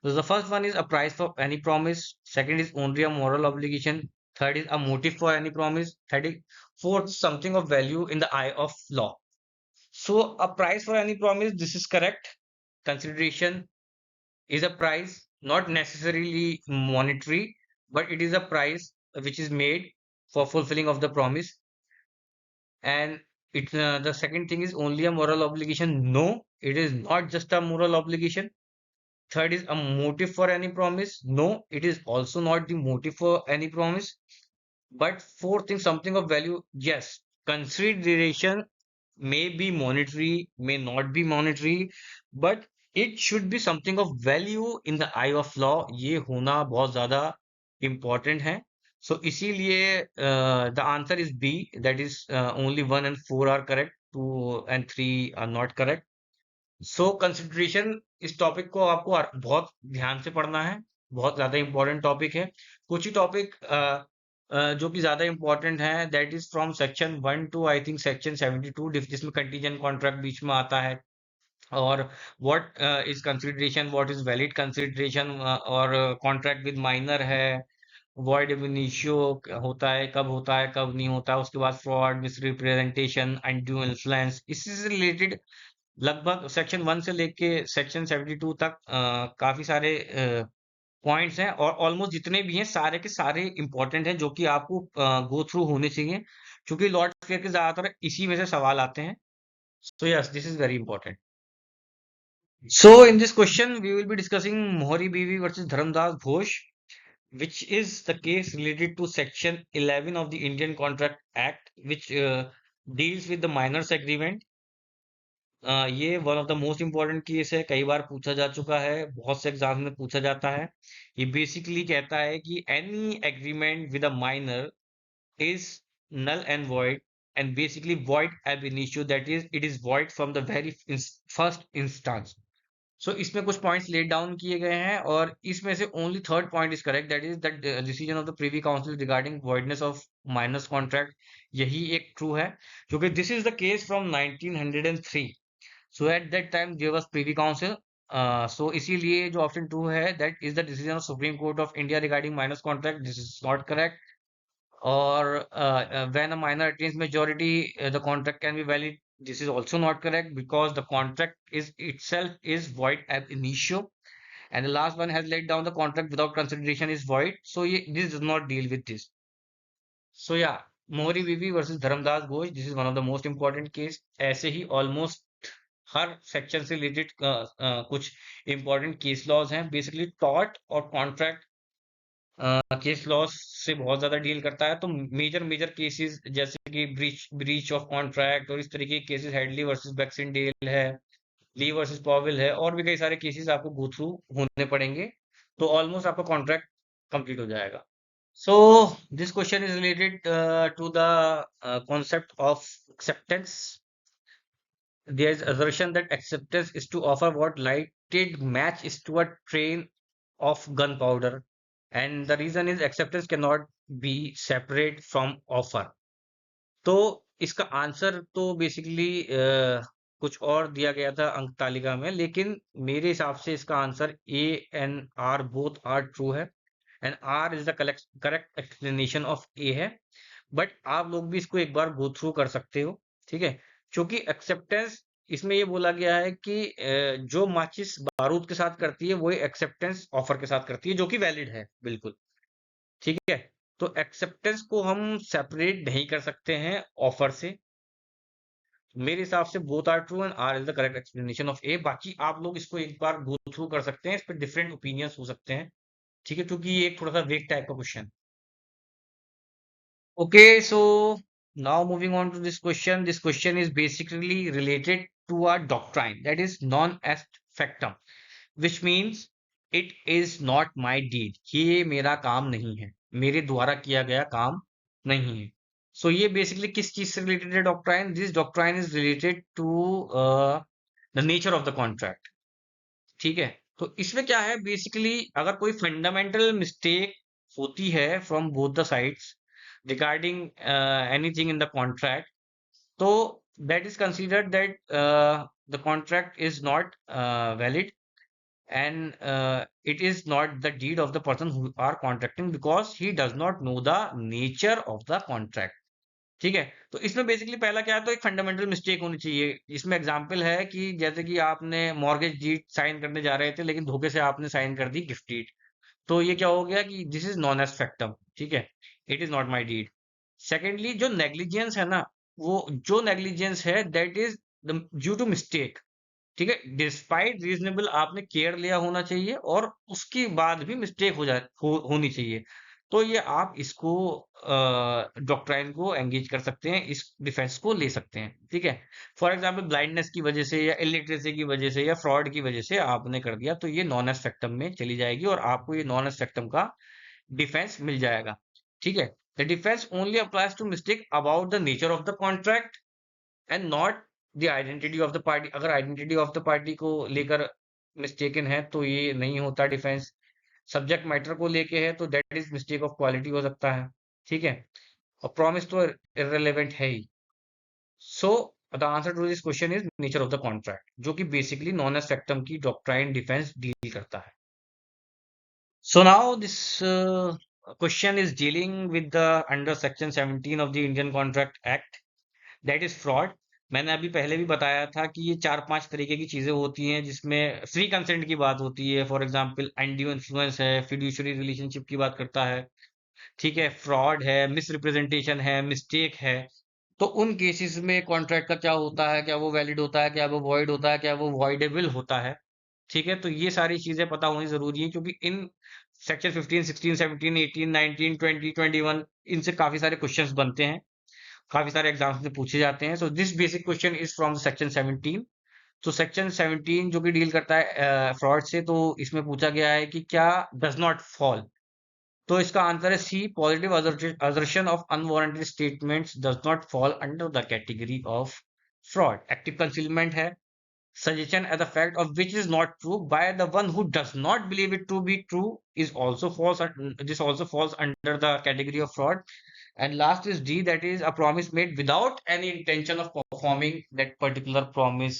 A: So the first one is a price for any promise. Second is only a moral obligation. Third is a motive for any promise. Fourth, something of value in the eye of law. So a price for any promise, this is correct. Consideration is a price, not necessarily monetary, but it is a price which is made for fulfilling of the promise. And the second thing is only a moral obligation. No, it is not just a moral obligation. Third is a motive for any promise. No, it is also not the motive for any promise. But fourth thing, something of value. Yes, consideration may be monetary, may not be monetary, but it should be something of value in the eye of law. ये होना बहुत ज्यादा important है. So इसीलिए the answer is B, that is only 1 and 4 are correct, 2 and 3 are not correct. So consideration, इस topic को आपको बहुत ध्यान से पढ़ना है. बहुत ज्यादा इंपॉर्टेंट टॉपिक है. कुछ ही टॉपिक जो कि ज्यादा इंपॉर्टेंट है, that is from section 1 to I think section 72, जिसमें कंटीजेंट कॉन्ट्रैक्ट बीच में आता है, और what is consideration, what is valid consideration, और कॉन्ट्रैक्ट विद माइनर है, वॉइड एब इनिशियो होता है, कब नहीं होता. उसके बाद फ्रॉड, मिसरिप्रेजेंटेशन, अनड्यू इन्फ्लुएंस, इससे रिलेटेड लगभग सेक्शन 1 से लेके सेक्शन 72 तक काफी सारे पॉइंट्स हैं, और ऑलमोस्ट जितने भी हैं सारे के सारे इंपॉर्टेंट हैं, जो कि आपको गो थ्रू होने चाहिए, क्योंकि लॉर्ड फेयर के ज्यादातर इसी में से सवाल आते हैं. So yes, this is very important. So in this question we will be discussing Mohori Bibee versus Dharmodas Ghose, which is the case related to section 11 of the Indian Contract Act, which deals with the minors agreement. ये one of the most important case है, कई बार पूछा जा चुका है, बहुत से exam में पूछा जाता है. ये बेसिकली कहता है कि any agreement with a minor is null and void, and basically void ab initio, that is it is void from the very first instance. So इसमें कुछ पॉइंट्स लेट डाउन किए गए हैं, और इसमें से only third point is correct, that is that decision of the Privi council regarding voidness of minus contract, यही एक ट्रू है, क्योंकि this is the case from 1903. So at that time there was Privy Council. So इसीलिए जो option 2 है, that is the decision of Supreme Court of India regarding minors contract. This is not correct. Or when a minor attains majority, the contract can be valid. This is also not correct, because the contract is itself is void ab initio. And the last one has laid down the contract without consideration is void. So this does not deal with this. So yeah, Mohri Bibi versus Dharamdas Ghosh. This is one of the most important case. ऐसे ही almost हर section से related कुछ important case laws हैं. Basically tort और contract case laws से बहुत ज्यादा deal करता है. तो मेजर मेजर केसेस जैसे कि ब्रीच ब्रीच ऑफ कॉन्ट्रैक्ट और इस तरीके के केसेस, हेडली वर्सेस बैक्सनडेल है, ली वर्सेस पॉवेल है, और भी कई सारे केसेस आपको गो थ्रू होने पड़ेंगे. तो ऑलमोस्ट आपका कॉन्ट्रैक्ट कंप्लीट हो जाएगा. So this question is related to the concept of acceptance. There's assertion that acceptance is to offer what lighted match is to a train of gunpowder, and the reason is acceptance cannot be separate from offer. तो इसका answer तो basically कुछ और दिया गया था अंक तालिका में, लेकिन मेरे हिसाब से इसका answer A and R both are true है, and R is the correct explanation of A है. बट आप लोग भी इसको एक बार गो थ्रू कर सकते हो, ठीक है, क्योंकि एक्सेप्टेंस इसमें ये बोला गया है कि जो माचिस बारूद के साथ करती है वही एक्सेप्टेंस ऑफर के साथ करती है, जो कि वैलिड है बिल्कुल, ठीक है. तो एक्सेप्टेंस को हम सेपरेट नहीं कर सकते हैं ऑफर से. मेरे हिसाब से both are true and R is the correct explanation of A. बाकी आप लोग इसको एक बार गो थ्रू कर सकते हैं, इस पर डिफरेंट ओपिनियंस हो सकते हैं, ठीक है, क्योंकि ये एक थोड़ा सा वेग टाइप का question. Okay, so now moving on to this question. This question is basically related to a doctrine, that is non est factum, which means it is not my deed. ये मेरा काम नहीं है, मेरे द्वारा किया गया काम नहीं है. So ये basically किस चीज से related है doctrine? This doctrine is related to the nature of the contract. ठीक है, तो इसमें क्या है, बेसिकली अगर कोई फंडामेंटल मिस्टेक होती है from both the sides regarding anything in the contract, so that is considered that the contract is not valid, and it is not the deed of the person who are contracting, because he does not know the nature of the contract. ठीक है, तो इसमें basically पहला क्या है, तो एक fundamental mistake होनी चाहिए. इसमें एग्जांपल है कि जैसे कि आपने मॉर्गेज डीड साइन करने जा रहे थे, लेकिन धोखे से आपने साइन कर दी गिफ्ट डीड. तो ये क्या हो गया कि this is non est factum, ठीक है, it is not my deed. Secondly जो नेग्लिजेंस है ना, वो जो नेग्लिजेंस है that is due to mistake, ठीक है, डिस्पाइट रीजनेबल आपने केयर लिया होना चाहिए, और उसके बाद भी मिस्टेक होनी चाहिए. तो ये आप इसको डॉक्ट्राइन को एंगेज कर सकते हैं, इस डिफेंस को ले सकते हैं, ठीक है। फॉर एग्जांपल ब्लाइंडनेस की वजह से या इलिटरेसी की वजह से या फ्रॉड की वजह से आपने कर दिया, तो ये नॉन एस फैक्टम में चली जाएगी और आपको ये नॉन एस फैक्टम का डिफेंस मिल जाएगा, ठीक है। The defence only applies to mistake about the nature of the contract and not the identity of the party. अगर आइडेंटिटी ऑफ द पार्टी को लेकर मिस्टेकन है तो ये नहीं होता डिफेंस। सब्जेक्ट मैटर को लेके है तो that is mistake of quality हो सकता है, ठीक है। और प्रॉमिस तो इररिलेवेंट है ही। So the answer to this question is nature of the contract, जो कि बेसिकली नॉन एस फैक्टम की डॉक्ट्राइन डिफेंस डील करता है। So now this question is dealing with the under section 17 of the Indian Contract Act, that is fraud. मैंने अभी पहले भी बताया था कि ये 4-5 तरीके की चीजें होती हैं जिसमें फ्री कंसेंट की बात होती है। फॉर एग्जांपल अनड्यू इन्फ्लुएंस है, फिड्यूशियरी रिलेशनशिप की बात करता है, ठीक है, फ्रॉड है, मिस रिप्रेजेंटेशन है, मिस्टेक है। तो उन केसेस में कॉन्ट्रैक्ट का क्या होता है, क्या वो वैलिड होता है, क्या वो वॉइड होता है, क्या वो वॉइडेबल होता है, ठीक है। तो ये सारी चीजें पता होनी जरूरी है क्योंकि इन सेक्शन 15, 16, 17, 18, 19, 20, 21 इनसे काफी सारे क्वेश्चंस बनते हैं, काफी सारे एग्जाम्स में पूछे जाते हैं। So this basic question is from section 17। तो सेक्शन 17 जो कि डील करता है फ्रॉड से, तो इसमें पूछा गया है कि क्या डज नॉट फॉल। तो इसका आंसर है C, positive assertion of unwarranted statements does not fall under the category of fraud. Active concealment है, suggestion as a fact of which is not true by the one who does not believe it to be true is also false. This also falls under the category of fraud. And last is D, that is a promise made without any intention of performing that particular promise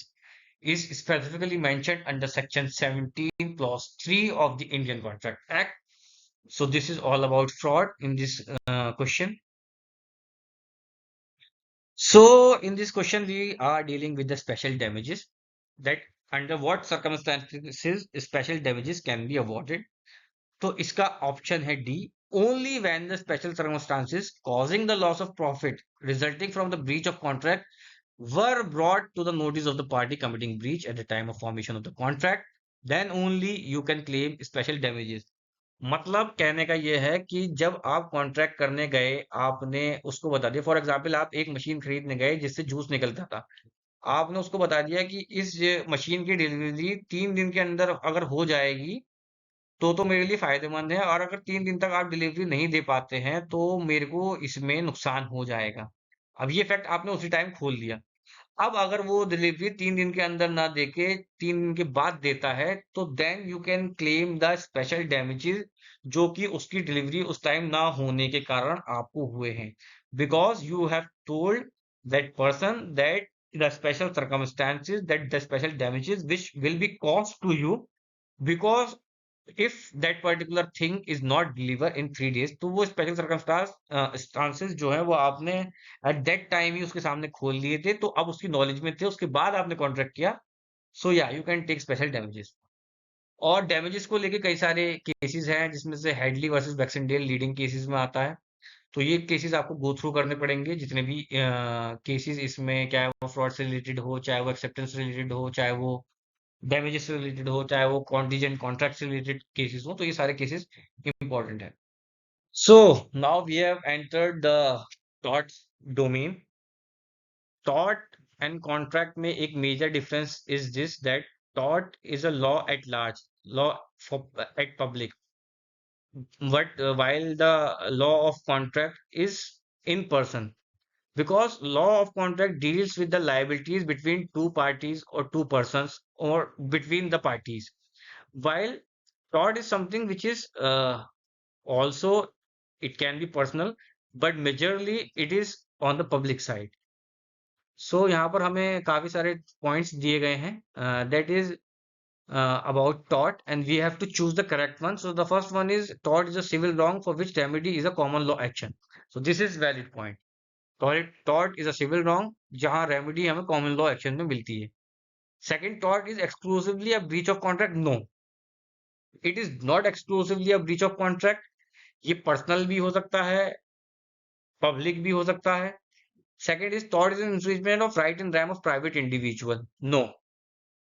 A: is specifically mentioned under section 17 clause 3 of the Indian Contract Act. So this is all about fraud in this question. So in this question, we are dealing with the special damages, that under what circumstances special damages can be awarded. तो इसका option है D, only when the special circumstances causing the loss of profit resulting from the breach of contract were brought to the notice of the party committing breach at the time of formation of the contract, then only you can claim special damages. मतलब कहने का ये है कि जब आप contract करने गए, आपने उसको बता दिया, फॉर एग्जांपल आप एक मशीन खरीदने गए जिससे जूस निकलता था, आपने उसको बता दिया कि इस मशीन की डिलीवरी 3 दिन के अंदर अगर हो जाएगी तो मेरे लिए फायदेमंद है, और अगर 3 दिन तक आप डिलीवरी नहीं दे पाते हैं तो मेरे को इसमें नुकसान हो जाएगा। अब ये फैक्ट आपने उसी टाइम खोल दिया। अब अगर वो डिलीवरी 3 दिन के अंदर ना देके 3 दिन के बाद देता है, तो then you can claim the special damages, जो कि उसकी डिलीवरी उस टाइम ना होने के कारण आपको हुए हैं, because you have told that person that the special circumstances, that the special damages which will be cost to you, because if that particular thing is not deliver in 3 days, तो वो special circumstances जो है वो आपने at that time ही उसके सामने खोल लिए थे, तो अब उसकी नॉलेज में थे, उसके बाद आपने कॉन्ट्रैक्ट किया। सो या you can take special damages. और डैमेजेस को लेके कई सारे केसेस हैं, जिसमें से Hadley versus Baxendale leading cases में आता है। तो ये केसेस आपको गो थ्रू करने पड़ेंगे, जितने भी केसेस इसमें, चाहे वो फ्रॉड से रिलेटेड हो, चाहे वो एक्सेप्टेंस से रिलेटेड हो, चाहे वो डैमेजेस से रिलेटेड हो, चाहे वो कॉन्टीजेंट कॉन्ट्रैक्ट से रिलेटेड केसेस हो, तो ये सारे केसेस इंपॉर्टेंट है। So now we have entered the tort domain. Tort and contract में एक major difference is this, that tort is a law at large, law for at public, but while the law of contract is in person, because law of contract deals with the liabilities between two parties or two persons or between the parties, while tort is something which is also, it can be personal, but majorly it is on the public side. So यहाँ पर हमें काफी सारे points दिए गए हैं, that is about tort, and we have to choose the correct one. So the first one is tort is a civil wrong for which remedy is a common law action. So this is valid point. Tort is a civil wrong जहाँ remedy हमें common law action में मिलती है. Second, tort is exclusively a breach of contract. No, it is not exclusively a breach of contract. ये personal भी हो सकता है, पब्लिक भी हो सकता है. Second is tort is an infringement of right in rem of private individual. No,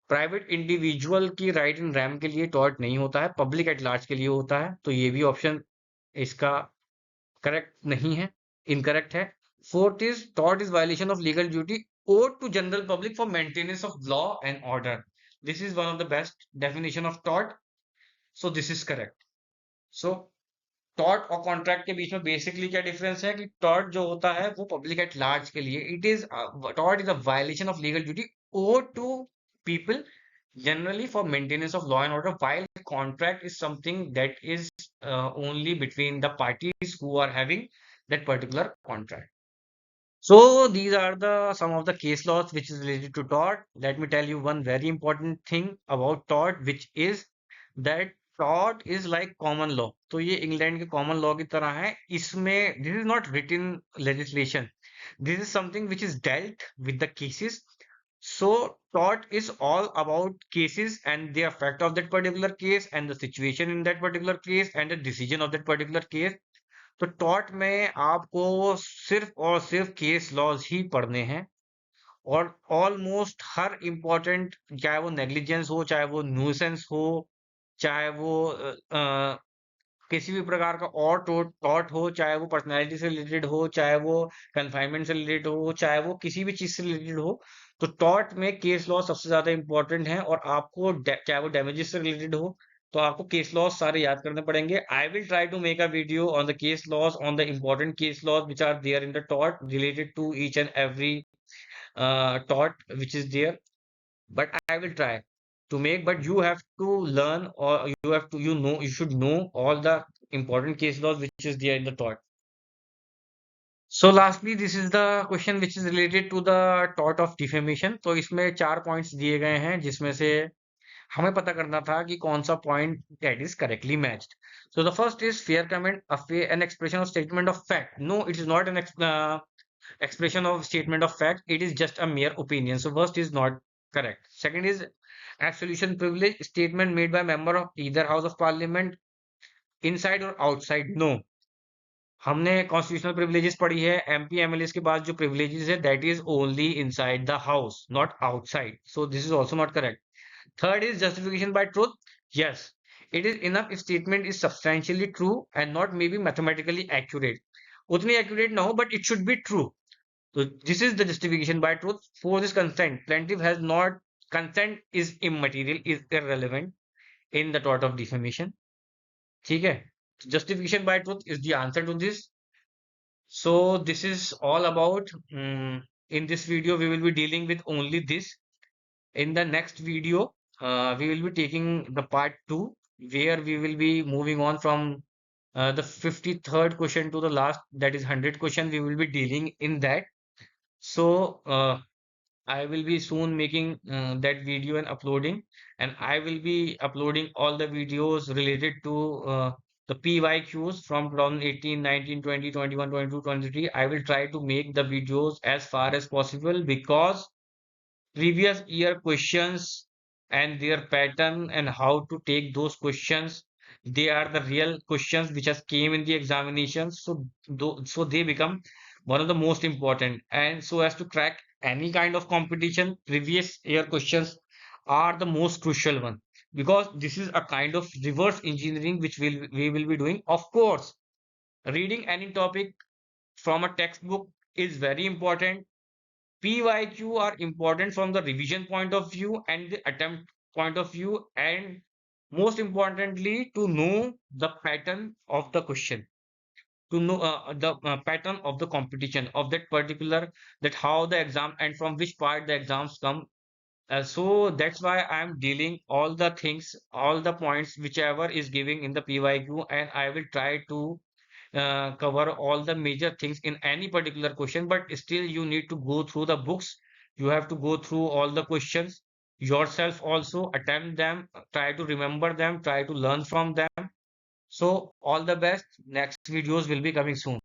A: private individual की राइट इन रैम के लिए टॉर्ट नहीं होता है, पब्लिक एट लार्ज के लिए होता है। तो ये भी ऑप्शन इसका करेक्ट नहीं है, इनकरेक्ट है। Fourth is taught is violation of legal duty owed to general public for maintenance of law and order. This is one of the best definition of tort. So this is correct. So tort और contract के बीच में basically क्या difference है कि tort जो होता है वो पब्लिक एट लार्ज के लिए, it is tort is a violation of legal duty or to people generally for maintenance of law and order, while contract is something that is only between the parties who are having that particular contract. So these are the some of the case laws which is related to tort. Let me tell you one very important thing about tort, which is that tort is like common law. तो ये England के common law की तरह है. इसमें this is not written legislation. This is something which is dealt with the cases. So tort is all about cases and the effect of that particular case and the situation in that particular case and the decision of that particular case. तो taught में आपको सिर्फ और सिर्फ case laws ही पढ़ने हैं और almost हर important, चाहे वो नेग्लिजेंस हो, चाहे वो न्यूसेंस हो, चाहे वो किसी भी प्रकार का और टॉट हो, चाहे वो पर्सनैलिटी से रिलेटेड हो, चाहे वो कन्फाइनमेंट से रिलेटेड हो, चाहे वो किसी भी चीज से रिलेटेड हो, तो टॉट में केस लॉ सबसे ज्यादा इंपॉर्टेंट है और आपको चाहे वो डैमेजेस से रिलेटेड हो, तो आपको केस लॉस सारे याद करने पड़ेंगे. I will try to make a video on the case laws, on the important case laws which are there in the टॉट related to each and every taught which is there, but I will try to make. But you have to learn, or you have to, you should know all the important case laws which is there in the tort. So lastly, this is the question which is related to the tort of defamation. तो इसमें 4 points दिए गए हैं जिसमें से हमें पता करना था कि कौन सा point that is correctly matched. So the first is fair comment, an expression of statement of fact. No, it is not an expression of statement of fact. It is just a mere opinion. So first is not correct. Second is absolution privilege, statement made by member of either house of parliament inside or outside. No, हमने constitutional privileges पढ़ी है. MP MLA के पास जो privileges है that is only inside the house, not outside. So this is also not correct. Third is justification by truth. Yes, it is enough if statement is substantially true and not maybe mathematically accurate. उतनी accurate ना हो, but it should be true. So this is the justification by truth. For this consent, plaintiff has not, consent is immaterial, is irrelevant in the tort of defamation. ठीक है? Justification by truth is the answer to this. So this is all about. In this video, we will be dealing with only this. In the next video, we will be taking the part 2, where we will be moving on from the 53rd question to the last, that is 100 question. We will be dealing in that. So I will be soon making that video and uploading, and I will be uploading all the videos related to the PYQs from 2018, 19, 20, 21, 22, 23. I will try to make the videos as far as possible, because previous year questions and their pattern and how to take those questions, they are the real questions which has came in the examinations. So they become one of the most important, and so as to crack any kind of competition, previous year questions are the most crucial one, because this is a kind of reverse engineering which we will be doing. Of course, reading any topic from a textbook is very important. PYQ are important from the revision point of view and the attempt point of view, and most importantly, to know the pattern of the question, to know the pattern of the competition of that particular, that how the exam and from which part the exams come. So that's why I'm dealing all the things, all the points, whichever is giving in the PYQ, and I will try to cover all the major things in any particular question. But still, you need to go through the books. You have to go through all the questions yourself, also attempt them, try to remember them, try to learn from them. So all the best. Next videos will be coming soon.